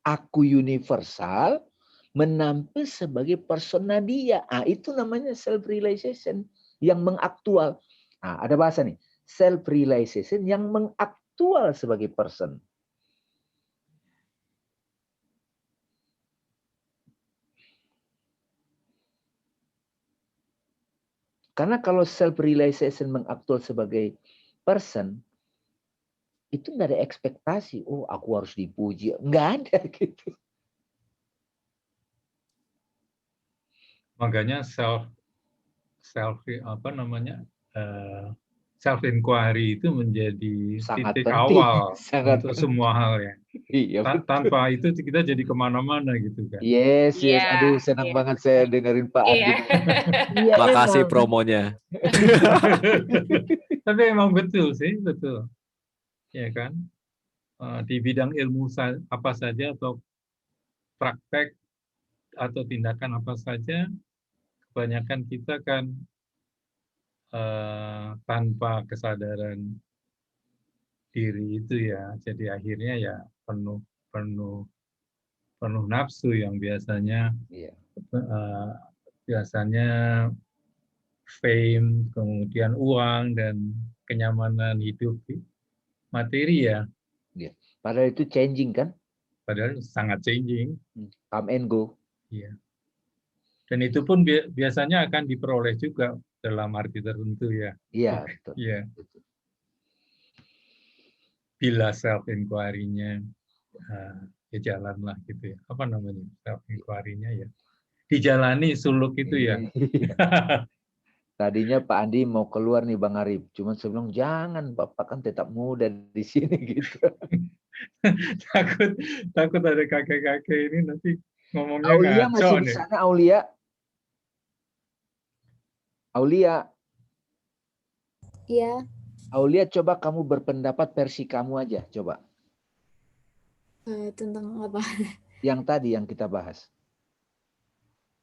Aku universal menampil sebagai persona dia. Itu namanya self-realization yang mengaktual. Ada bahasa nih. Self-realization yang mengaktual sebagai person. Karena kalau self-realization mengaktual sebagai person, itu nggak ada ekspektasi. Oh, aku harus dipuji. Nggak ada gitu. Makanya self inquiry itu menjadi Sangat titik penting. awal Sangat untuk penting. semua hal ya. Iya, Tanpa itu kita jadi kemana-mana gitu kan. Yes. Iya, Aduh, senang iya. banget saya dengerin Pak Iya. Andi. Iya, Makasih emang. promonya. Tapi emang betul sih, betul. Ya kan? Di bidang ilmu apa saja atau praktek atau tindakan apa saja, kebanyakan kita kan tanpa kesadaran diri itu ya, jadi akhirnya ya penuh nafsu yang biasanya Iya. fame, kemudian uang dan kenyamanan hidup materi ya. Iya. Padahal itu changing kan? Padahal sangat changing. Come and go. Iya. Dan itu pun biasanya akan diperoleh juga dalam arti tertentu ya. Iya, betul. Iya. Bila self inquiry-nya ya jalanlah gitu ya. Apa namanya? Self inquiry-nya ya. Dijalani suluk itu ya. Tadinya Pak Andi mau keluar nih Bang Arif, cuman saya bilang jangan, Bapak kan tetap muda di sini gitu. takut ada kakek-kakek ini nanti ngomongnya Aulia ngaco masih di nih. sana, Aulia. Iya. Aulia, coba kamu berpendapat versi kamu aja, coba. Tentang apa? Yang tadi yang kita bahas.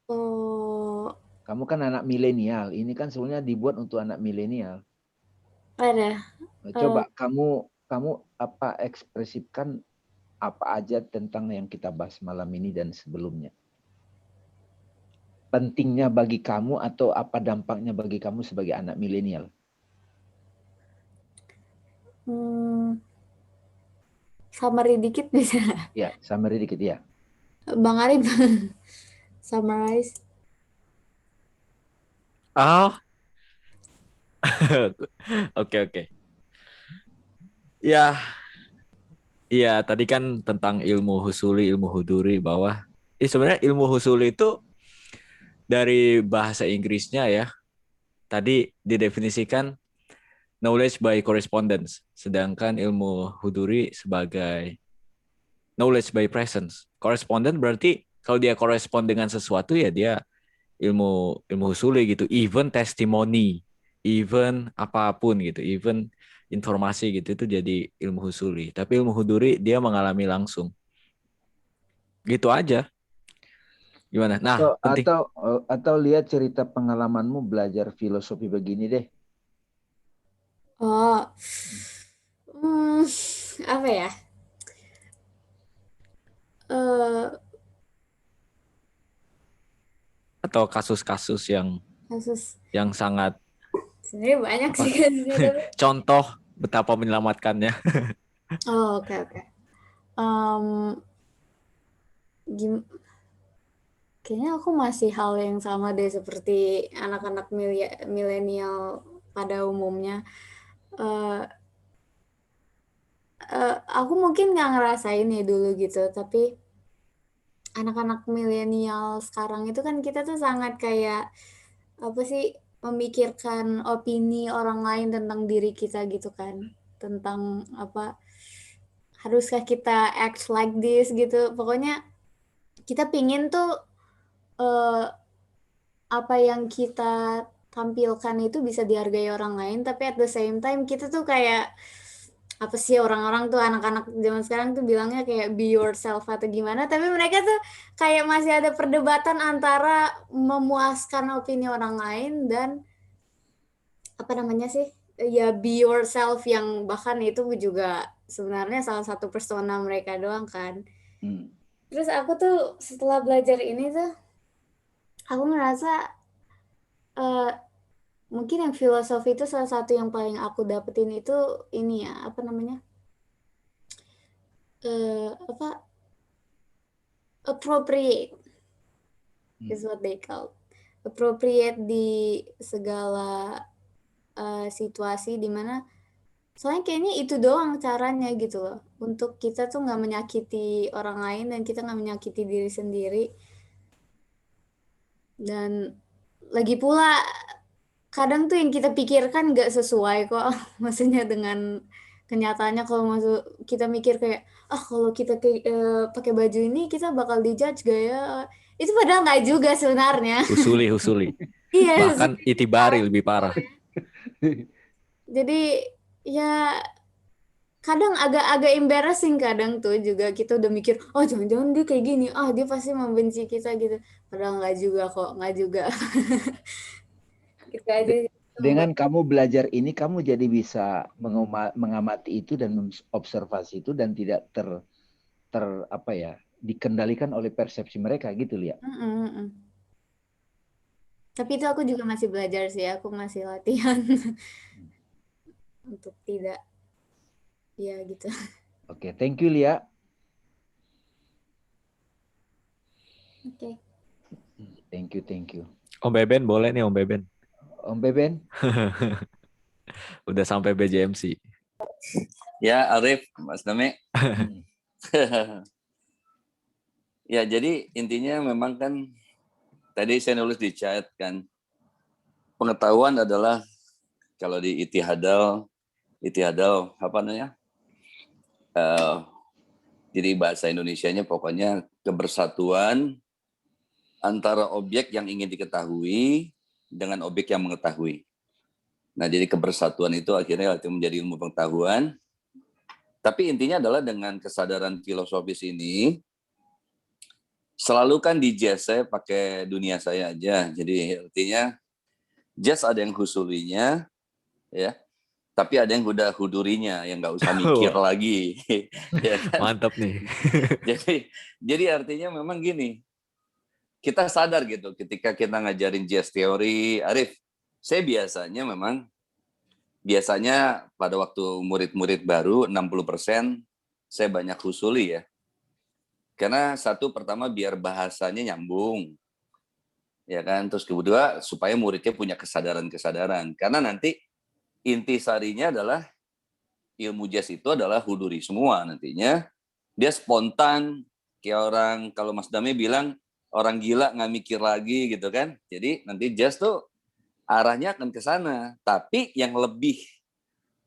Oh, Kamu kan anak milenial, ini kan sebenarnya dibuat untuk anak milenial. ada. Coba kamu apa ekspresifkan apa aja tentang yang kita bahas malam ini dan sebelumnya. Pentingnya bagi kamu atau apa dampaknya bagi kamu sebagai anak milenial? Summary dikit bisa? Ya, summary dikit ya. Bang Arif, summarize. Oke. Ya, iya tadi kan tentang ilmu husuli, ilmu huduri bahwa sebenarnya ilmu husuli itu dari bahasa Inggrisnya ya. Tadi didefinisikan knowledge by correspondence, sedangkan ilmu huduri sebagai knowledge by presence. Correspondent berarti kalau dia korespon dengan sesuatu ya dia ilmu husuli gitu, even testimoni, even apapun gitu, even informasi gitu itu jadi ilmu husuli. Tapi ilmu huduri dia mengalami langsung. Gitu aja. Gimana? Nah, penting. Atau lihat cerita pengalamanmu belajar filosofi begini deh. Oh. Apa ya? Atau kasus-kasus Kasus yang sangat sebenarnya banyak apa? sih kasusnya tapi. Contoh betapa menyelamatkannya. Oh, oke. Em, gim- Kayaknya aku masih hal yang sama deh seperti anak-anak milenial pada umumnya. Eh, aku mungkin nggak ngerasain ya dulu gitu, tapi anak-anak milenial sekarang itu kan kita tuh sangat kayak apa sih, memikirkan opini orang lain tentang diri kita gitu kan, tentang apa, haruskah kita act like this gitu. Pokoknya kita pingin tuh eh, apa yang kita tampilkan itu bisa dihargai orang lain, tapi at the same time kita tuh kayak apa sih, orang-orang tuh anak-anak zaman sekarang tuh bilangnya kayak be yourself atau gimana, tapi mereka tuh kayak masih ada perdebatan antara memuaskan opini orang lain dan apa namanya sih, ya be yourself, yang bahkan itu juga sebenarnya salah satu persona mereka doang kan. Terus aku tuh setelah belajar ini tuh aku ngerasa mungkin yang filosofi itu salah satu yang paling aku dapetin itu ini ya, apa namanya, apa, appropriate is what they call, appropriate di segala situasi, dimana soalnya kayaknya itu doang caranya gitu loh, untuk kita tuh nggak menyakiti orang lain dan kita nggak menyakiti diri sendiri. Dan lagi pula kadang tuh yang kita pikirkan nggak sesuai kok maksudnya dengan kenyataannya. Kalau masuk kita mikir kayak kalau kita pakai baju ini kita bakal dijudge gak ya, itu padahal nggak juga sebenarnya. Husuli. Iya, Bahkan itibari lebih parah. jadi ya kadang agak embarrassing, kadang tuh juga kita udah mikir jangan-jangan dia kayak gini, dia pasti membenci kita gitu, padahal nggak juga kok, nggak juga. Gitu aja. Dengan kamu belajar ini, kamu jadi bisa mengamati itu dan mengobservasi itu dan tidak apa ya, dikendalikan oleh persepsi mereka gitu, Lia. Tapi itu aku juga masih belajar sih, aku masih latihan untuk tidak, ya gitu. Oke, thank you, Lia. Oke. Thank you. Om Beben boleh nih, Om Beben. Om Beben. Udah sampai BJMC. Ya, Arif, Mas Dame. Ya, jadi intinya memang kan tadi saya nulis di chat kan, pengetahuan adalah kalau di Ittihadal apa namanya? Jadi bahasa Indonesianya pokoknya kebersatuan antara objek yang ingin diketahui dengan objek yang mengetahui. Nah, jadi kebersatuan itu akhirnya menjadi ilmu pengetahuan. Tapi intinya adalah dengan kesadaran filosofis ini, selalu kan di jazz, saya pakai dunia saya aja. Jadi artinya jazz ada yang husulinya, ya, tapi ada yang udah hudurinya, yang nggak usah mikir lagi. Ya kan? Mantap nih. jadi artinya memang gini, kita sadar gitu ketika kita ngajarin jazz teori, Arif, saya biasanya pada waktu murid-murid baru 60% saya banyak husuli ya. Karena satu, pertama biar bahasanya nyambung. Ya kan? Terus kedua supaya muridnya punya kesadaran-kesadaran. Karena nanti intisarinya adalah ilmu jazz itu adalah huduri semua nantinya. Dia spontan, kayak orang, kalau Mas Dame bilang orang gila nggak mikir lagi gitu kan. Jadi nanti jazz tuh arahnya akan ke sana. Tapi yang lebih,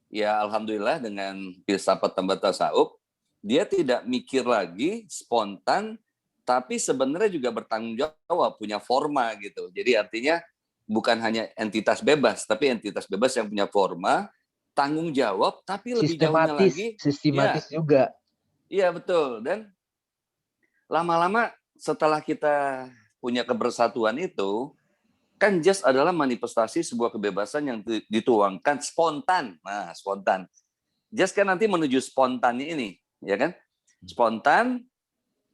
ya alhamdulillah dengan filsafat tambah tasawuf, dia tidak mikir lagi, spontan, tapi sebenarnya juga bertanggung jawab, punya forma gitu. Jadi artinya bukan hanya entitas bebas, tapi entitas bebas yang punya forma, tanggung jawab, tapi lebih jauhnya lagi. Sistematis ya, juga. Iya betul. Dan lama-lama setelah kita punya kebersatuan itu, kan jazz adalah manifestasi sebuah kebebasan yang dituangkan spontan. Nah, spontan. Jazz kan nanti menuju spontannya ini, ya kan? Spontan,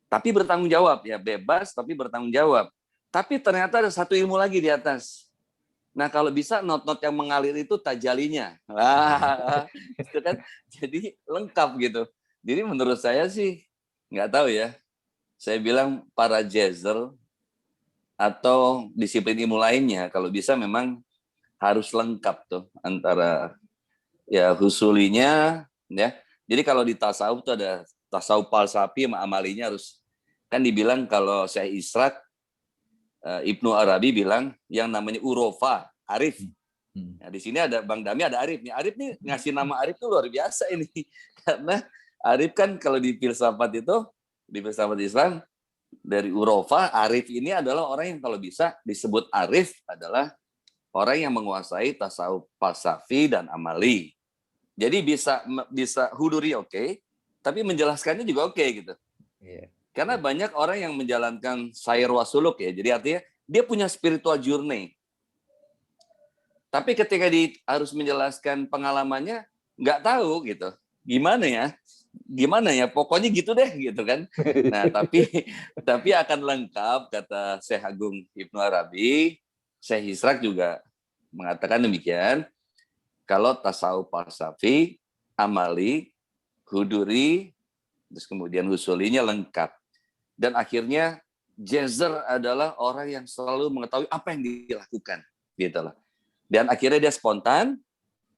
tapi bertanggung jawab. Ya, bebas, tapi bertanggung jawab. Tapi ternyata ada satu ilmu lagi di atas. Nah, kalau bisa not-not yang mengalir itu tajalinya. Wah, itu kan jadi lengkap gitu. Jadi menurut saya sih, nggak tahu ya, saya bilang para jazzer atau disiplin ilmu lainnya, kalau bisa memang harus lengkap tuh antara ya husulinya, ya. Jadi kalau di tasawuf tuh ada tasawuf falsafi sama amalinya harus, kan dibilang kalau saya Israk, Ibnu Arabi bilang yang namanya urofa, arif. Nah, di sini ada Bang Dami, ada Arif nih. Arif nih ngasih nama Arif tuh luar biasa ini. Karena Arif kan kalau di filsafat itu, di filsafat Islam, dari urofa, Arif ini adalah orang yang kalau bisa disebut Arif adalah orang yang menguasai tasawuf falsafi dan amali. Jadi bisa huduri oke, tapi menjelaskannya juga oke gitu. Iya. Karena banyak orang yang menjalankan sayr wasuluk ya. Jadi artinya dia punya spiritual journey. Tapi ketika harus menjelaskan pengalamannya, nggak tahu gitu. Gimana ya? Pokoknya gitu deh gitu kan. Nah, tapi akan lengkap kata Syekh Agung Ibnu Arabi, Syekh Israk juga mengatakan demikian. Kalau tasawuf falsafi, amali, huduri, terus kemudian husulinya lengkap. Dan akhirnya jazzer adalah orang yang selalu mengetahui apa yang dilakukan, gitu loh. Dan akhirnya dia spontan,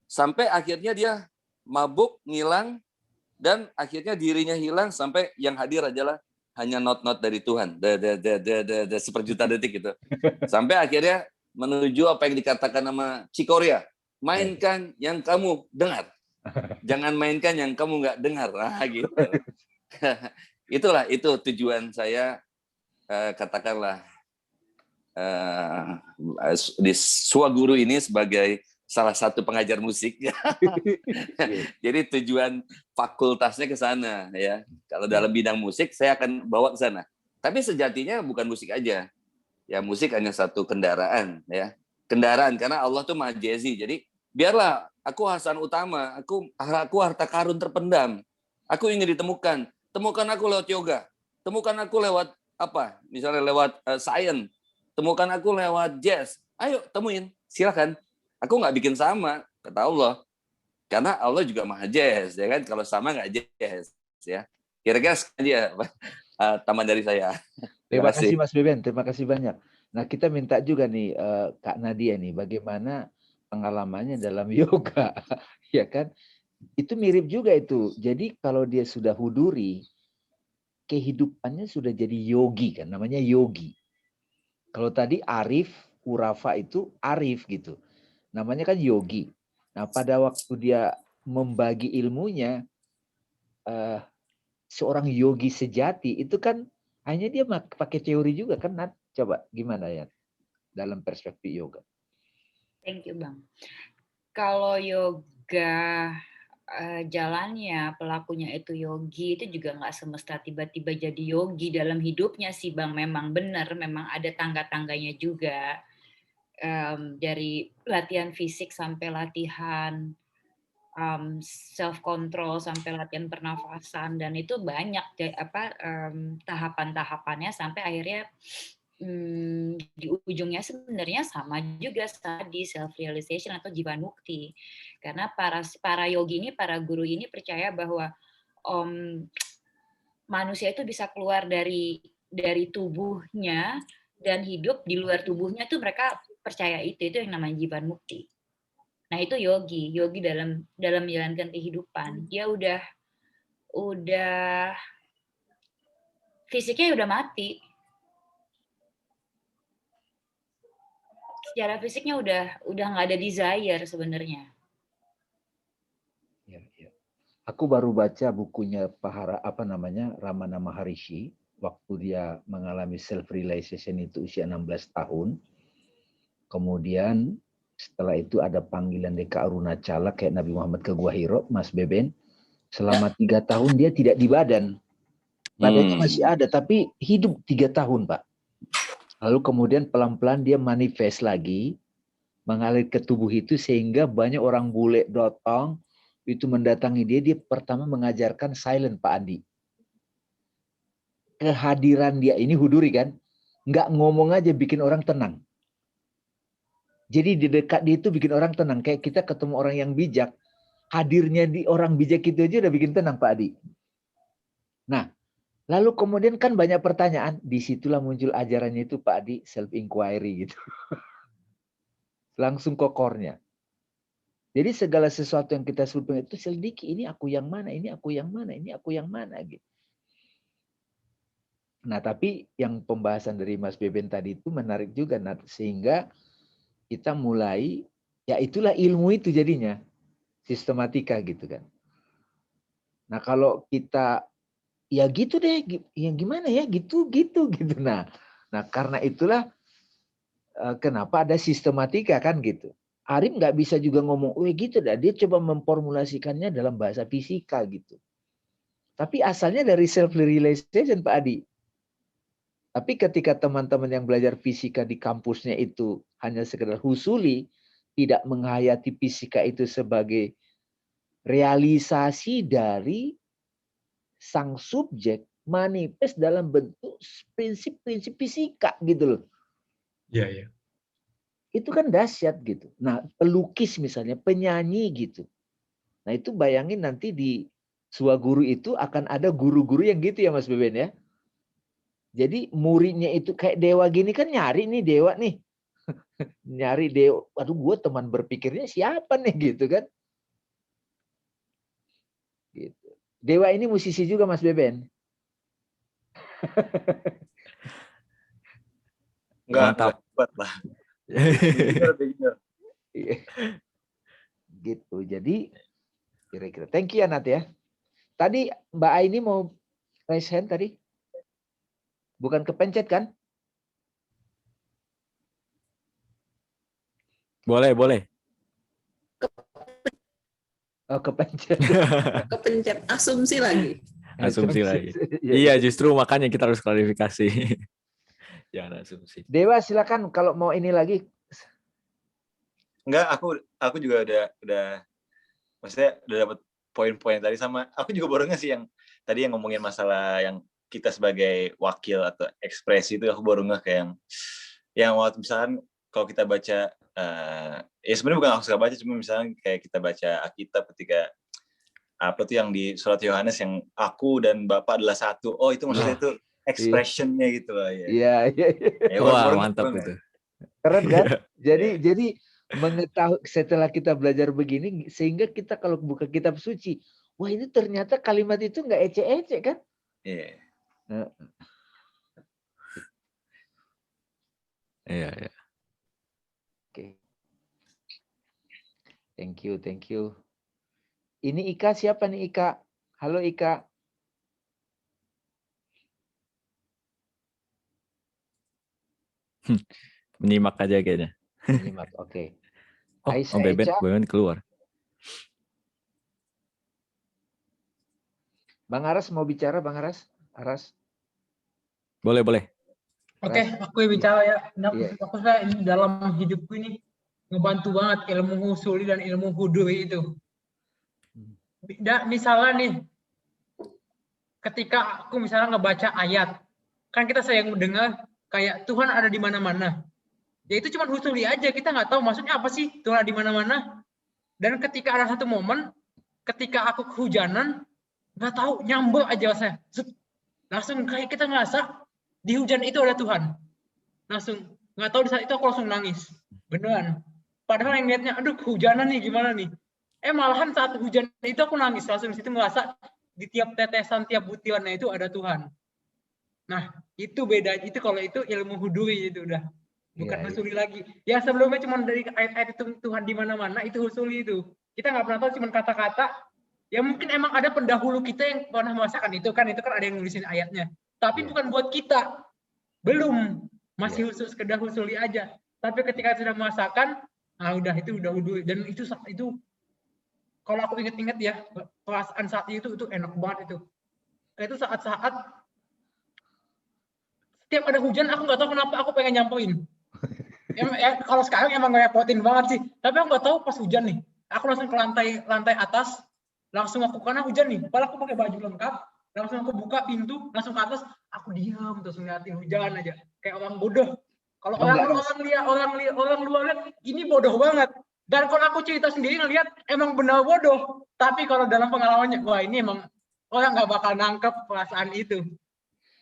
sampai akhirnya dia mabuk, ngilang, dan akhirnya dirinya hilang sampai yang hadir adalah hanya not-not dari Tuhan, seperjuta detik gitu. Sampai akhirnya menuju apa yang dikatakan sama Cikoria, mainkan yang kamu dengar, jangan mainkan yang kamu nggak dengar, gitu. Itu tujuan saya, katakanlah di Swaguru ini sebagai salah satu pengajar musik. Jadi tujuan fakultasnya ke sana ya. Kalau dalam bidang musik saya akan bawa ke sana. Tapi sejatinya bukan musik aja. Ya musik hanya satu kendaraan ya. Kendaraan karena Allah tuh Maha Jezi. Jadi biarlah aku Hasan Utama, aku harta karun terpendam. Aku ingin ditemukan. Temukan aku lewat yoga. Temukan aku lewat apa? Misalnya lewat science. Temukan aku lewat jazz. Ayo temuin, silakan. Aku nggak bikin sama, kata Allah. Karena Allah juga Maha Jazz, ya kan? Kalau sama nggak jazz, ya. Kira-kira aja taman dari saya. Terima kasih Mas Beben, terima kasih banyak. Nah kita minta juga nih Kak Nadia nih, bagaimana pengalamannya dalam yoga, ya kan? Itu mirip juga itu. Jadi kalau dia sudah huduri, kehidupannya sudah jadi yogi kan, namanya yogi. Kalau tadi arif, urafa itu arif gitu. Namanya kan yogi. Nah pada waktu dia membagi ilmunya, seorang yogi sejati itu kan hanya dia pakai teori juga kan, Nat? Coba gimana ya dalam perspektif yoga? Thank you Bang. Kalau yoga jalannya pelakunya itu yogi, itu juga nggak semesta tiba-tiba jadi yogi dalam hidupnya sih Bang. Memang benar, memang ada tangga-tangganya juga. Dari latihan fisik sampai latihan self control sampai latihan pernafasan, dan itu banyak tahapan-tahapannya sampai akhirnya di ujungnya sebenarnya sama juga di self realization atau jivanmukti. Karena para yogi ini, para guru ini percaya bahwa manusia itu bisa keluar dari tubuhnya dan hidup di luar tubuhnya, tuh mereka percaya itu yang namanya jivanmukti. Nah itu yogi dalam menjalankan kehidupan. Dia udah fisiknya udah mati. Secara fisiknya udah nggak ada desire sebenarnya. Ya. Aku baru baca bukunya Ramana Maharishi waktu dia mengalami self realization itu usia 16 tahun. Kemudian setelah itu ada panggilan Deka Arunachala kayak Nabi Muhammad ke Gua Hiro, Mas Beben. Selama 3 tahun dia tidak di badan. Badannya masih ada, tapi hidup 3 tahun, Pak. Lalu kemudian pelan-pelan dia manifest lagi, mengalir ke tubuh itu sehingga banyak orang bule datang itu mendatangi dia. Dia pertama mengajarkan silent, Pak Andi. Kehadiran dia, ini huduri kan, Nggak ngomong aja bikin orang tenang. Jadi di dekat dia itu bikin orang tenang. Kayak kita ketemu orang yang bijak, hadirnya di orang bijak itu aja udah bikin tenang, Pak Adi. Nah, lalu kemudian kan banyak pertanyaan. Disitulah muncul ajarannya itu, Pak Adi, self-inquiry gitu. Langsung ke core-nya. Jadi segala sesuatu yang kita sebut itu selidiki. Ini aku yang mana, ini aku yang mana, ini aku yang mana gitu. Nah, tapi yang pembahasan dari Mas Beben tadi itu menarik juga, Nat. Sehingga kita mulai, ya itulah ilmu itu jadinya. Sistematika gitu kan. Nah, kalau kita, ya gitu deh, ya gimana ya, gitu. Nah, karena itulah kenapa ada sistematika kan gitu. Arif nggak bisa juga ngomong, gitu dah. Dia coba memformulasikannya dalam bahasa fisika gitu. Tapi asalnya dari self-realization, Pak Adi. Tapi ketika teman-teman yang belajar fisika di kampusnya itu hanya sekedar husuli, tidak menghayati fisika itu sebagai realisasi dari sang subjek manifest dalam bentuk prinsip-prinsip fisika gitu loh. Iya, iya. Itu kan dahsyat gitu. Nah, pelukis misalnya, penyanyi gitu. Nah, itu bayangin nanti di Swaguru itu akan ada guru-guru yang gitu ya Mas Beben ya. Jadi muridnya itu kayak dewa gini kan nyari nih dewa nih. Nyari dewa. Aduh, gue teman berpikirnya siapa nih gitu kan. Gitu. Dewa ini musisi juga Mas Beben. Enggak kuat lah. Beginner. Gitu. Jadi kira-kira. Thank you ya Nat ya. Tadi Mbak Aini mau raise hand tadi? Bukan kepencet kan? Boleh. Oh, kepencet. Kepencet asumsi lagi. Asumsi lagi. Iya, justru makanya kita harus klarifikasi. Jangan asumsi. Dewa silakan kalau mau ini lagi. Enggak, aku juga udah maksudnya udah dapat poin-poin tadi, sama aku juga baru sih yang tadi yang ngomongin masalah yang kita sebagai wakil atau ekspresi itu, aku baru ngeh kayak yang waktu misalkan kalau kita baca ya sebenarnya bukan aku suka baca, cuma misalnya kayak kita baca Alkitab ketika apa tuh yang di surat Yohanes yang aku dan Bapa adalah satu. Oh, itu maksudnya itu expression-nya gitu loh ya. Iya. Wah, mantap itu. Keren kan? Jadi mengetahui setelah kita belajar begini, sehingga kita kalau buka kitab suci, wah ini ternyata kalimat itu nggak ece-ece kan? Iya. Iya. Oke. Thank you. Ini Ika, siapa nih Ika? Halo Ika. Menyimak aja kayaknya. Menyimak, oke. Oh, Beben keluar. Bang Aras mau bicara, Bang Aras? Boleh. Oke, aku bicara ya. Aku ini dalam hidupku ini ngebantu banget ilmu usuli dan ilmu huduri itu. Misalnya nih, ketika aku misalnya ngebaca ayat, kan kita sering mendengar kayak Tuhan ada di mana-mana. Ya itu cuma husuli aja, kita nggak tahu maksudnya apa sih Tuhan ada di mana-mana. Dan ketika ada satu momen, ketika aku kehujanan, nggak tahu, nyambel aja saya. Langsung kayak kita ngerasa di hujan itu ada Tuhan. Langsung nggak tahu di saat itu aku langsung nangis. Beneran. Padahal yang lihatnya, aduh kehujanan nih gimana nih. Malahan saat hujan itu aku nangis. Langsung di situ ngerasa di tiap tetesan, tiap butirannya itu ada Tuhan. Nah, itu beda. Itu kalau itu ilmu huduri itu udah. Bukan husuli lagi. Ya sebelumnya cuma dari ayat-ayat itu Tuhan di mana-mana, itu husuli itu. Kita nggak pernah tahu, cuma kata-kata. Ya mungkin emang ada pendahulu kita yang pernah merasakan itu kan ada yang nulisin ayatnya. Tapi bukan buat kita. Belum. Masih sekedar husuli aja. Tapi ketika sudah merasakan, udah itu udah huduri. Dan itu kalau aku ingat-ingat ya, perasaan saat itu enak banget itu. Itu saat-saat setiap ada hujan, aku nggak tahu kenapa aku pengen nyamperin. Kalau sekarang emang ngerepotin banget sih. Tapi aku nggak tahu pas hujan nih. Aku langsung ke lantai atas, langsung aku karena hujan nih. Padahal aku pakai baju lengkap, langsung aku buka pintu, langsung ke atas, aku diam terus ngeliatin hujan aja, kayak orang bodoh. Kalau Oh, enggak, Ras. orang luar lihat, ini bodoh banget. Dan kalau aku cerita sendiri ngeliat, emang benar bodoh. Tapi kalau dalam pengalamannya, wah ini emang orang nggak bakal nangkep perasaan itu.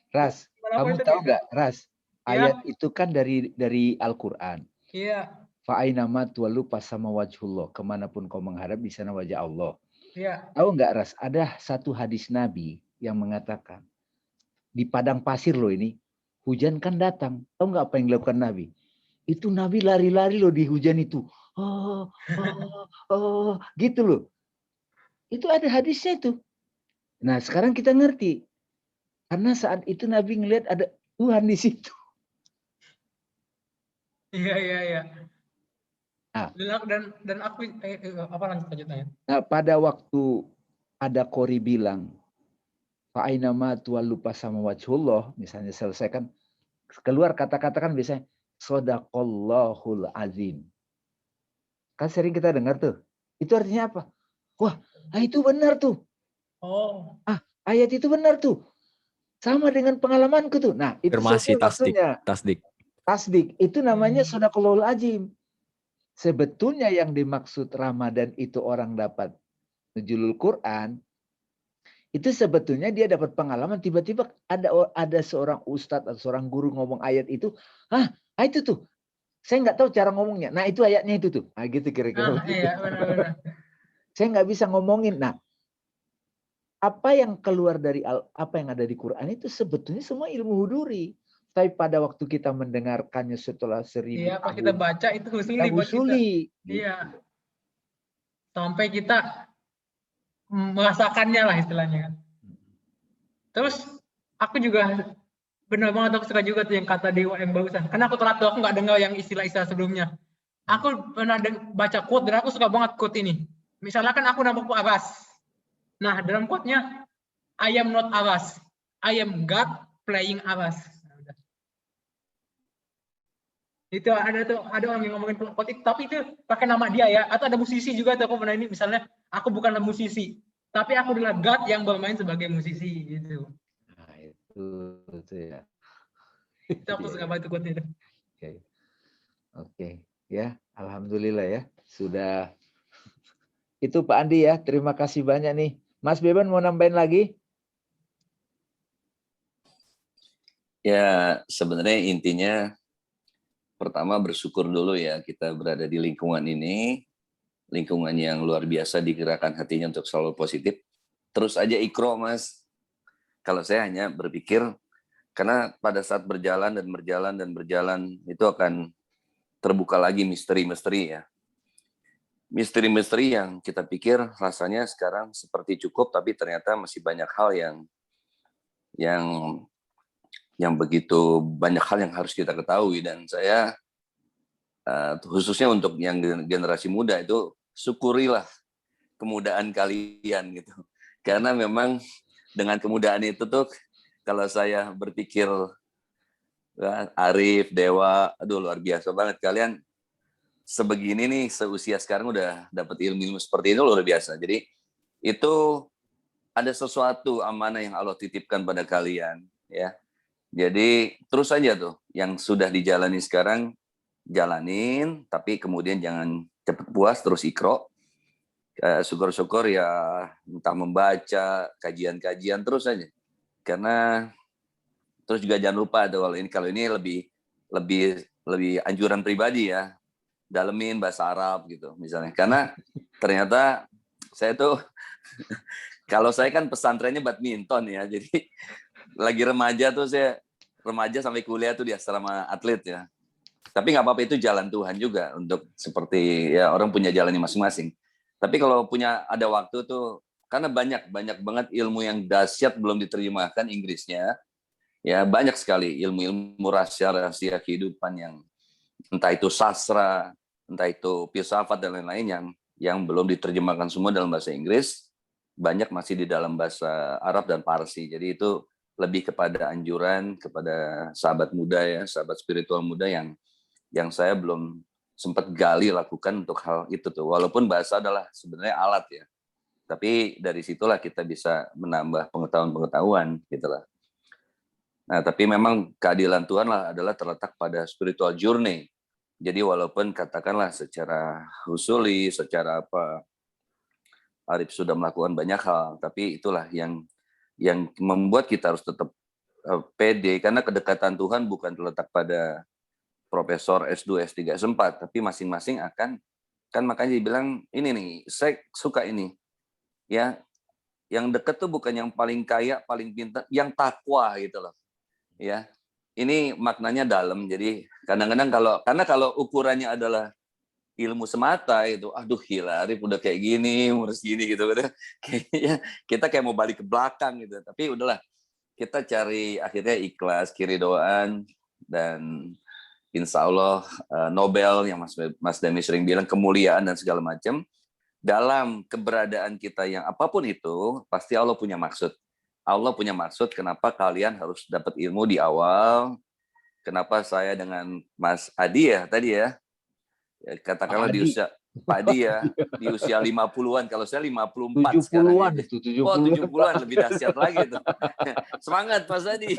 Ras, Gimana kamu itu tahu kayak- nggak, Ras? Ya. Ayat itu kan dari Al-Quran. Iya, Fa'ainama tuwallu fasama wajhullah. Kemanapun kau menghadap, di sana wajah Allah. iya. Tahu nggak, Ras? Ada satu hadis Nabi yang mengatakan, di padang pasir loh ini, hujan kan datang. Tahu nggak apa yang dilakukan Nabi? Itu Nabi lari-lari loh di hujan itu. Gitu loh. Itu ada hadisnya itu. Nah, sekarang kita ngerti. Karena saat itu Nabi ngelihat ada Tuhan di situ. Iya. Nah. Dan aku apa lanjutnya? Nah, pada waktu ada Qori bilang, Fa'ainama tuwallu fasama wajhullah, misalnya selesaikan, keluar kata-kata kan biasanya, Shadaqallahul azim. Kan sering kita dengar tuh. Itu artinya apa? Wah, itu benar tuh. Oh. Ayat itu benar tuh. Sama dengan pengalamanku tuh. Nah, itu Afirmasi, maksudnya. Tasdik. Itu namanya Shadaqallahul azim. Sebetulnya yang dimaksud Ramadan itu orang dapat nuzulul Quran, itu sebetulnya dia dapat pengalaman, tiba-tiba ada seorang ustadz atau seorang guru ngomong ayat itu, itu tuh, saya nggak tahu cara ngomongnya, nah itu ayatnya itu tuh, nah gitu kira-kira. Iya, benar-benar. Saya nggak bisa ngomongin. Nah, apa yang keluar dari apa yang ada di Quran itu sebetulnya semua ilmu huduri. Tapi pada waktu kita mendengarkannya setelah 1000 Iya, pas tahun, kita baca itu husuli buat kita. Iya. Sampai kita merasakannya lah istilahnya kan. Terus aku juga benar banget, aku suka juga tuh yang kata Dewa yang bagusan. Karena aku telat tuh, aku nggak dengar yang istilah-istilah sebelumnya. Aku pernah baca quote dan aku suka banget quote ini. Misalnya kan aku nama Aras. Nah, dalam quote-nya, I am not Aras. I am God playing Aras. Itu ada orang yang ngomongin quote itu, tapi itu pakai nama dia ya. Atau ada musisi juga tuh, aku pernah ini, misalnya aku bukanlah musisi, tapi aku adalah God yang bermain sebagai musisi gitu. Nah, itu ya. Itu aku suka banget quote itu. Oke. Ya, alhamdulillah ya. Sudah. Itu Pak Andi ya. Terima kasih banyak nih. Mas Beban mau nambahin lagi? Ya, sebenarnya intinya pertama bersyukur dulu ya kita berada di lingkungan ini, lingkungan yang luar biasa digerakkan hatinya untuk selalu positif. Terus aja ikro, Mas. Kalau saya hanya berpikir, karena pada saat berjalan itu akan terbuka lagi misteri-misteri ya. Misteri-misteri yang kita pikir rasanya sekarang seperti cukup, tapi ternyata masih banyak hal yang begitu banyak hal yang harus kita ketahui. Dan saya khususnya untuk yang generasi muda itu syukurilah kemudaan kalian gitu. Karena memang dengan kemudaan itu tuh kalau saya berpikir Arif, Dewa, aduh luar biasa banget kalian. Sebegini nih seusia sekarang udah dapat ilmu seperti itu luar biasa. Jadi itu ada sesuatu amanah yang Allah titipkan pada kalian ya. Jadi terus aja tuh yang sudah dijalani sekarang jalanin, tapi kemudian jangan cepat puas, terus ikro. Syukur-syukur ya entah membaca kajian-kajian terus aja. Karena terus juga jangan lupa tuh kalau ini lebih anjuran pribadi ya. Dalemin bahasa Arab gitu misalnya. Karena ternyata saya tuh kalau saya kan pesantrennya badminton ya. Jadi lagi remaja sampai kuliah tuh di asrama atlet ya. Tapi nggak apa-apa, itu jalan Tuhan juga untuk seperti ya orang punya jalannya masing-masing. Tapi kalau ada waktu tuh karena banyak banget ilmu yang dahsyat belum diterjemahkan Inggrisnya. Ya banyak sekali ilmu-ilmu rahasia kehidupan yang entah itu sastra, entah itu filsafat dan lain-lain yang belum diterjemahkan semua dalam bahasa Inggris, banyak masih di dalam bahasa Arab dan Parsi. Jadi itu lebih kepada anjuran kepada sahabat muda ya, sahabat spiritual muda yang saya belum sempat gali lakukan untuk hal itu tuh. Walaupun bahasa adalah sebenarnya alat ya. Tapi dari situlah kita bisa menambah pengetahuan-pengetahuan gitu lah. Nah, tapi memang keadilan Tuhan lah adalah terletak pada spiritual journey. Jadi walaupun katakanlah secara husuli, secara apa, Arif sudah melakukan banyak hal, tapi itulah yang membuat kita harus tetap pede, karena kedekatan Tuhan bukan terletak pada profesor S2, S3, S4, tapi masing-masing akan, kan makanya dibilang ini nih, saya suka ini, ya, yang dekat tuh bukan yang paling kaya, paling pintar, yang takwa gitu loh, ya. Ini maknanya dalam. Jadi kadang-kadang kalau ukurannya adalah ilmu semata itu, aduh gila, Arif udah kayak gini, harus gini gitu, kayaknya kita kayak mau balik ke belakang gitu. Tapi udahlah, kita cari akhirnya ikhlas, kiri doaan, dan insya Allah Nobel yang Mas Dami sering bilang, kemuliaan dan segala macam. Dalam keberadaan kita yang apapun itu, pasti Allah punya maksud. Allah punya maksud kenapa kalian harus dapat ilmu di awal. Kenapa saya dengan Mas Adi ya tadi ya, katakanlah di usia Pak Adi ya, di usia 50-an, kalau saya 54 70-an sekarang. itu, 70-an lebih dahsyat lagi itu. Semangat Mas Adi.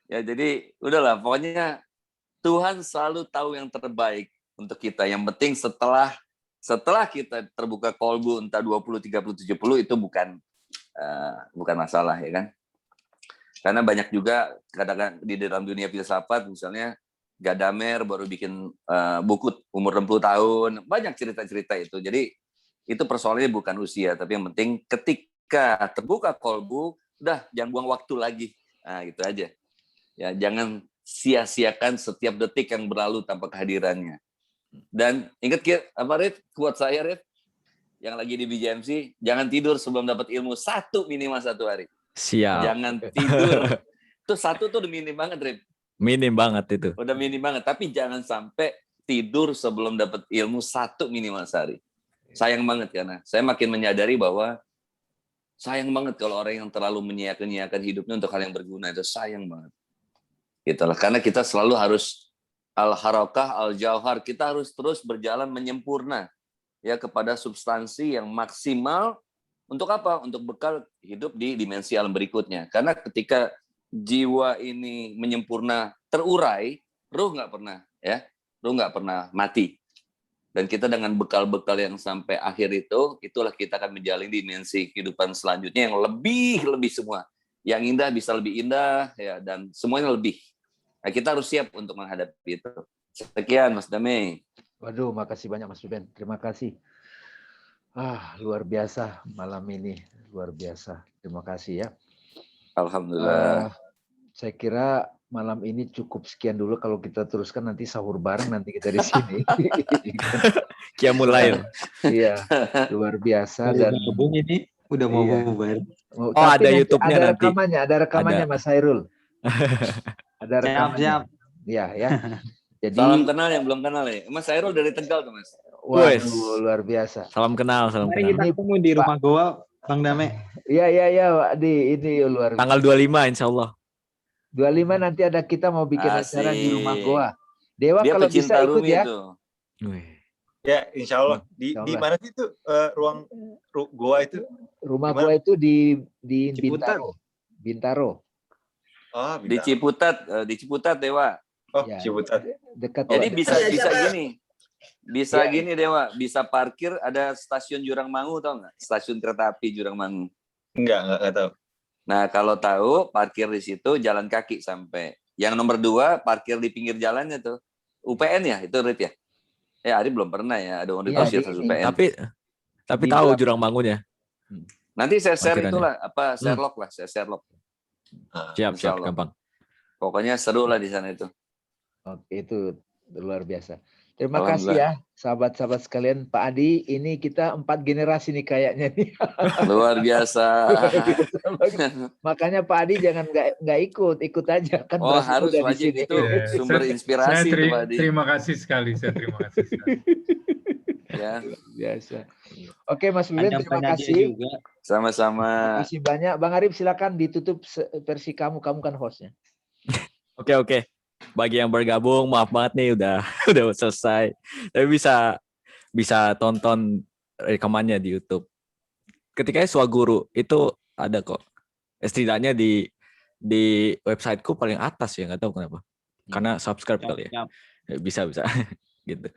Ya jadi udahlah, pokoknya Tuhan selalu tahu yang terbaik untuk kita. Yang penting setelah kita terbuka kolbu entah 20, 30, 70 itu bukan masalah ya kan. Karena banyak juga kadang-kadang di dalam dunia filsafat misalnya Gadamer baru bikin buku umur 60 tahun, banyak cerita-cerita itu. Jadi itu persoalannya bukan usia, tapi yang penting ketika terbuka kolbu, udah jangan buang waktu lagi. Nah, gitu aja. Ya, jangan sia-siakan setiap detik yang berlalu tanpa kehadirannya. Dan ingat apa Rit, kuat saya Rit, yang lagi di BJMC, jangan tidur sebelum dapat ilmu minimal satu hari. Siap. Jangan tidur. Itu satu tuh udah minim banget Rit. Minim banget itu. Udah minim banget, tapi jangan sampai tidur sebelum dapat ilmu minimal sehari. Sayang banget karena saya makin menyadari bahwa sayang banget kalau orang yang terlalu menyia-nyiakan hidupnya untuk hal yang berguna, itu sayang banget. Itulah karena kita selalu harus al-harakah, al-jauhar, kita harus terus berjalan menyempurna ya kepada substansi yang maksimal. Untuk apa? Untuk bekal hidup di dimensi alam berikutnya. Karena ketika jiwa ini menyempurna, terurai, ruh nggak pernah mati. Dan kita dengan bekal-bekal yang sampai akhir itu, itulah kita akan menjalani dimensi kehidupan selanjutnya yang lebih semua. Yang indah bisa lebih indah, ya, dan semuanya lebih. Nah, kita harus siap untuk menghadapi itu. Sekian, Mas Dame. Waduh, makasih banyak Mas Ruben. Terima kasih. Luar biasa malam ini. Luar biasa. Terima kasih ya. Alhamdulillah. Saya kira malam ini cukup sekian dulu. Kalau kita teruskan nanti sahur bareng nanti kita di sini. Qiyamul Lail. Iya, luar biasa. Dan ini udah mau bubar. Oh, ada YouTube-nya nanti. Ada rekamannya Mas Hairul. Ada rekamannya. Siap. Ya. Jadi salam kenal yang belum kenal ya. Mas Hairul dari Tegal tuh Mas. Waduh, luar biasa. Salam kenal. Mari kita ketemu di rumah Goa, Bang Dame. Iya, Pak Adi, ini luar biasa. Tanggal 25 insya Allah. 25 nanti ada kita mau bikin acara di rumah Goa. Dewa dia kalau bisa ikut ya. Ya, insya Allah. Di mana sih itu ruang Goa itu? Rumah Goa itu di Bintaro. Oh, di Ciputat Dewa. Oh, ya, Ciputat. Dekat. Jadi bisa gini. Bisa gini Dewa, bisa parkir, ada stasiun Jurangmangu, tahu nggak? Stasiun kereta api Jurangmangu. Enggak tahu. Nah, kalau tahu, parkir di situ, jalan kaki sampai. Yang nomor 2, parkir di pinggir jalannya tuh. UPN ya, itu Rit ya? Ya, Ari belum pernah ya, ada universitas UPN. Tapi tahu Jurangmangunya. Nanti saya share itulah, Sherlock lah, saya Sherlock. Siap, gampang. Pokoknya seru lah di sana itu. Oke, itu luar biasa. Terima kasih ya, sahabat-sahabat sekalian. Pak Adi, ini kita 4 generasi nih kayaknya nih. Luar biasa. Makanya Pak Adi jangan nggak ikut aja kan. Oh, harus wajib itu sumber inspirasi saya Pak Adi. Terima kasih sekali. Ya, biasa. Oke, Mas Ruben, terima kasih. Sama-sama. Terima kasih banyak. Bang Arif, silakan ditutup versi kamu kan hostnya. Oke. Bagi yang bergabung, maaf banget nih udah selesai. Tapi bisa tonton rekamannya di YouTube. Ketikanya Swaguru itu ada kok. Setidaknya di websiteku paling atas ya, nggak tahu kenapa. Karena subscribe kali ya. Bisa gitu.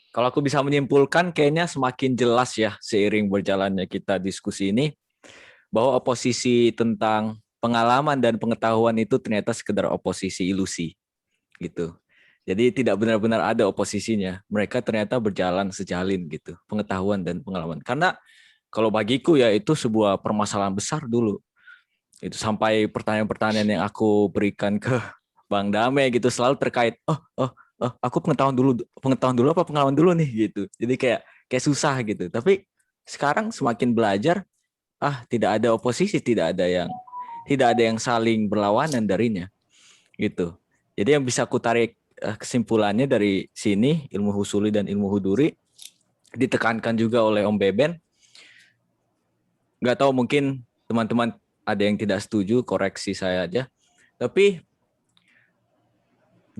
Kalau aku bisa menyimpulkan, kayaknya semakin jelas ya seiring berjalannya kita diskusi ini, bahwa oposisi tentang pengalaman dan pengetahuan itu ternyata sekedar oposisi ilusi gitu. Jadi tidak benar-benar ada oposisinya. Mereka ternyata berjalan sejalin gitu, pengetahuan dan pengalaman. Karena kalau bagiku ya itu sebuah permasalahan besar dulu. Itu sampai pertanyaan-pertanyaan yang aku berikan ke Bang Dame gitu selalu terkait aku pengetahuan dulu apa pengalaman dulu nih gitu. Jadi kayak susah gitu. Tapi sekarang semakin belajar, tidak ada oposisi, tidak ada yang saling berlawanan darinya gitu. Jadi yang bisa aku tarik kesimpulannya dari sini, ilmu husuli dan ilmu huduri ditekankan juga oleh Om Beben. Nggak tahu, mungkin teman-teman ada yang tidak setuju, koreksi saya aja. Tapi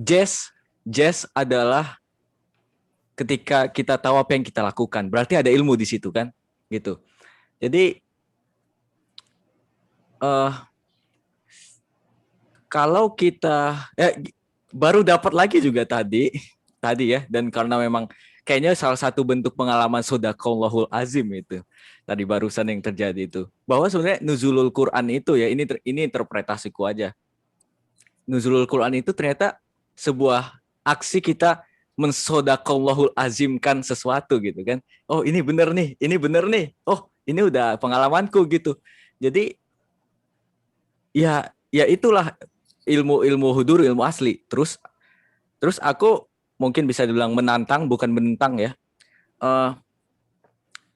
jazz adalah ketika kita tahu apa yang kita lakukan, berarti ada ilmu di situ kan, gitu. Jadi kalau kita baru dapat lagi juga tadi ya, dan karena memang kayaknya salah satu bentuk pengalaman Sodaqallahul Azim itu tadi barusan yang terjadi itu, bahwa sebenarnya nuzulul Quran itu ya, ini interpretasiku aja. Nuzulul Quran itu ternyata sebuah aksi kita mensodaqallahul azimkan sesuatu gitu kan. Oh, ini bener nih. Oh, ini udah pengalamanku gitu. Jadi ya itulah ilmu hudur, ilmu asli. Terus aku mungkin bisa dibilang menantang, bukan menentang ya.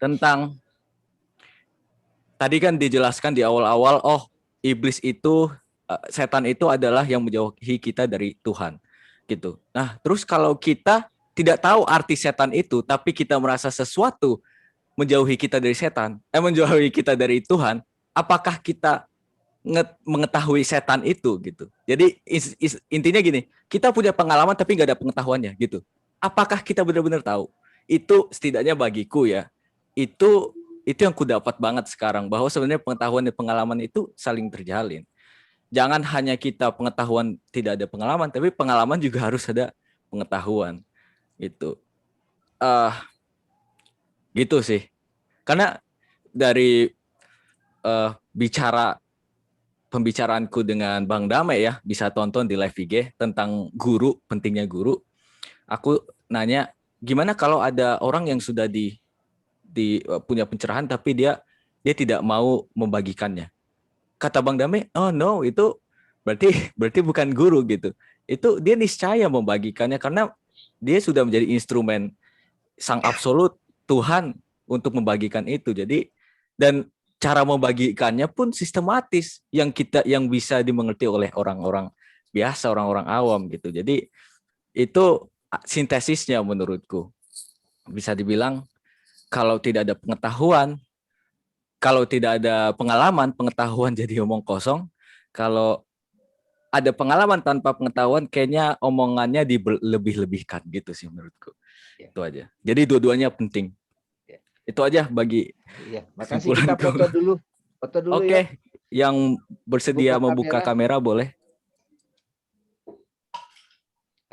Tentang tadi kan dijelaskan di awal-awal, iblis itu, setan itu adalah yang menjauhi kita dari Tuhan gitu. Nah, terus kalau kita tidak tahu arti setan itu, tapi kita merasa sesuatu menjauhi kita dari setan, menjauhi kita dari Tuhan, apakah kita mengetahui setan itu gitu? Jadi intinya gini, kita punya pengalaman tapi nggak ada pengetahuannya gitu. Apakah kita benar-benar tahu? Itu setidaknya bagiku ya, itu yang ku dapat banget sekarang, bahwa sebenarnya pengetahuan dan pengalaman itu saling terjalin. Jangan hanya kita pengetahuan tidak ada pengalaman, tapi pengalaman juga harus ada pengetahuan gitu. Gitu sih. Karena dari pembicaraanku dengan Bang Dame ya, bisa tonton di live IG tentang guru, pentingnya guru. Aku nanya, gimana kalau ada orang yang sudah punya pencerahan tapi dia tidak mau membagikannya? Kata Bang Dame, oh no, itu berarti bukan guru gitu. Itu dia niscaya membagikannya karena dia sudah menjadi instrumen sang absolut Tuhan untuk membagikan itu. Jadi, dan cara membagikannya pun sistematis yang bisa dimengerti oleh orang-orang biasa, orang-orang awam gitu. Jadi itu sintesisnya menurutku. Bisa dibilang kalau tidak ada pengetahuan, kalau tidak ada pengalaman, pengetahuan jadi omong kosong. Kalau ada pengalaman tanpa pengetahuan, kayaknya omongannya dilebih-lebihkan gitu sih menurutku. Ya. Itu aja. Jadi dua-duanya penting. Ya. Itu aja bagi. Iya. Makasih, kita foto dulu. Oke. Ya. Yang bersedia membuka kamera boleh.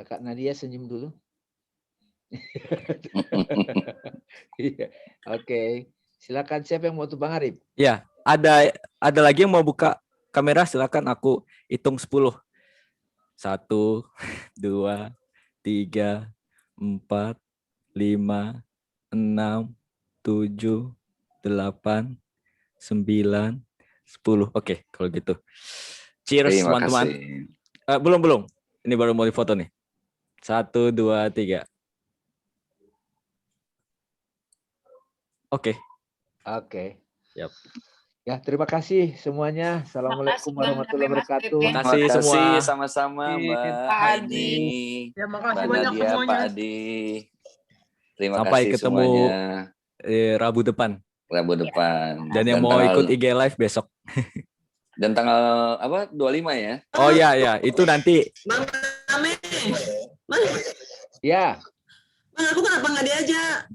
Kak Nadia senyum dulu. Oke. Silakan, siapa yang mau tuh, Bang Arif? Ya, ada lagi yang mau buka kamera, silakan, aku hitung 10. 1, 2, 3, 4, 5, 6, 7, 8, 9, 10. Oke, kalau gitu. Cheers teman-teman. Belum. Ini baru mau difoto nih. 1, 2, 3. Oke. Yap. Ya, terima kasih semuanya. Assalamualaikum warahmatullahi wabarakatuh. Terima kasih semua. Sama-sama Mbak Adi. Ya, makasih banyak semuanya. Pak Adi. Terima Sampai kasih ketemu semuanya. Rabu depan. Dan yang mau ikut IG live besok. Dan tanggal 25 ya? Oh ya, itu nanti. Bang Ame. Bang. Ya. Bang, aku kenapa nggak diajak?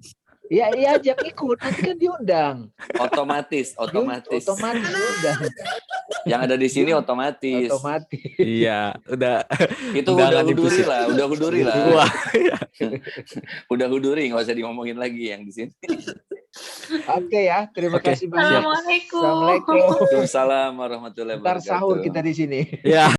Ya, iya ajak ikut, nanti kan diundang. Otomatis. Otomatis diundang. Yang ada di sini otomatis. Otomatis. Iya, udah Itu udah udah nggak huduri dipusing. lah, udah huduri lah. Wah, Udah huduri, nggak usah diomongin lagi yang di sini. Oke ya, terima Oke, kasih banyak. Assalamualaikum. Assalamualaikum. Waalaikumsalam warahmatullahi Ntar wabarakatuh. sahur kita di sini. ya.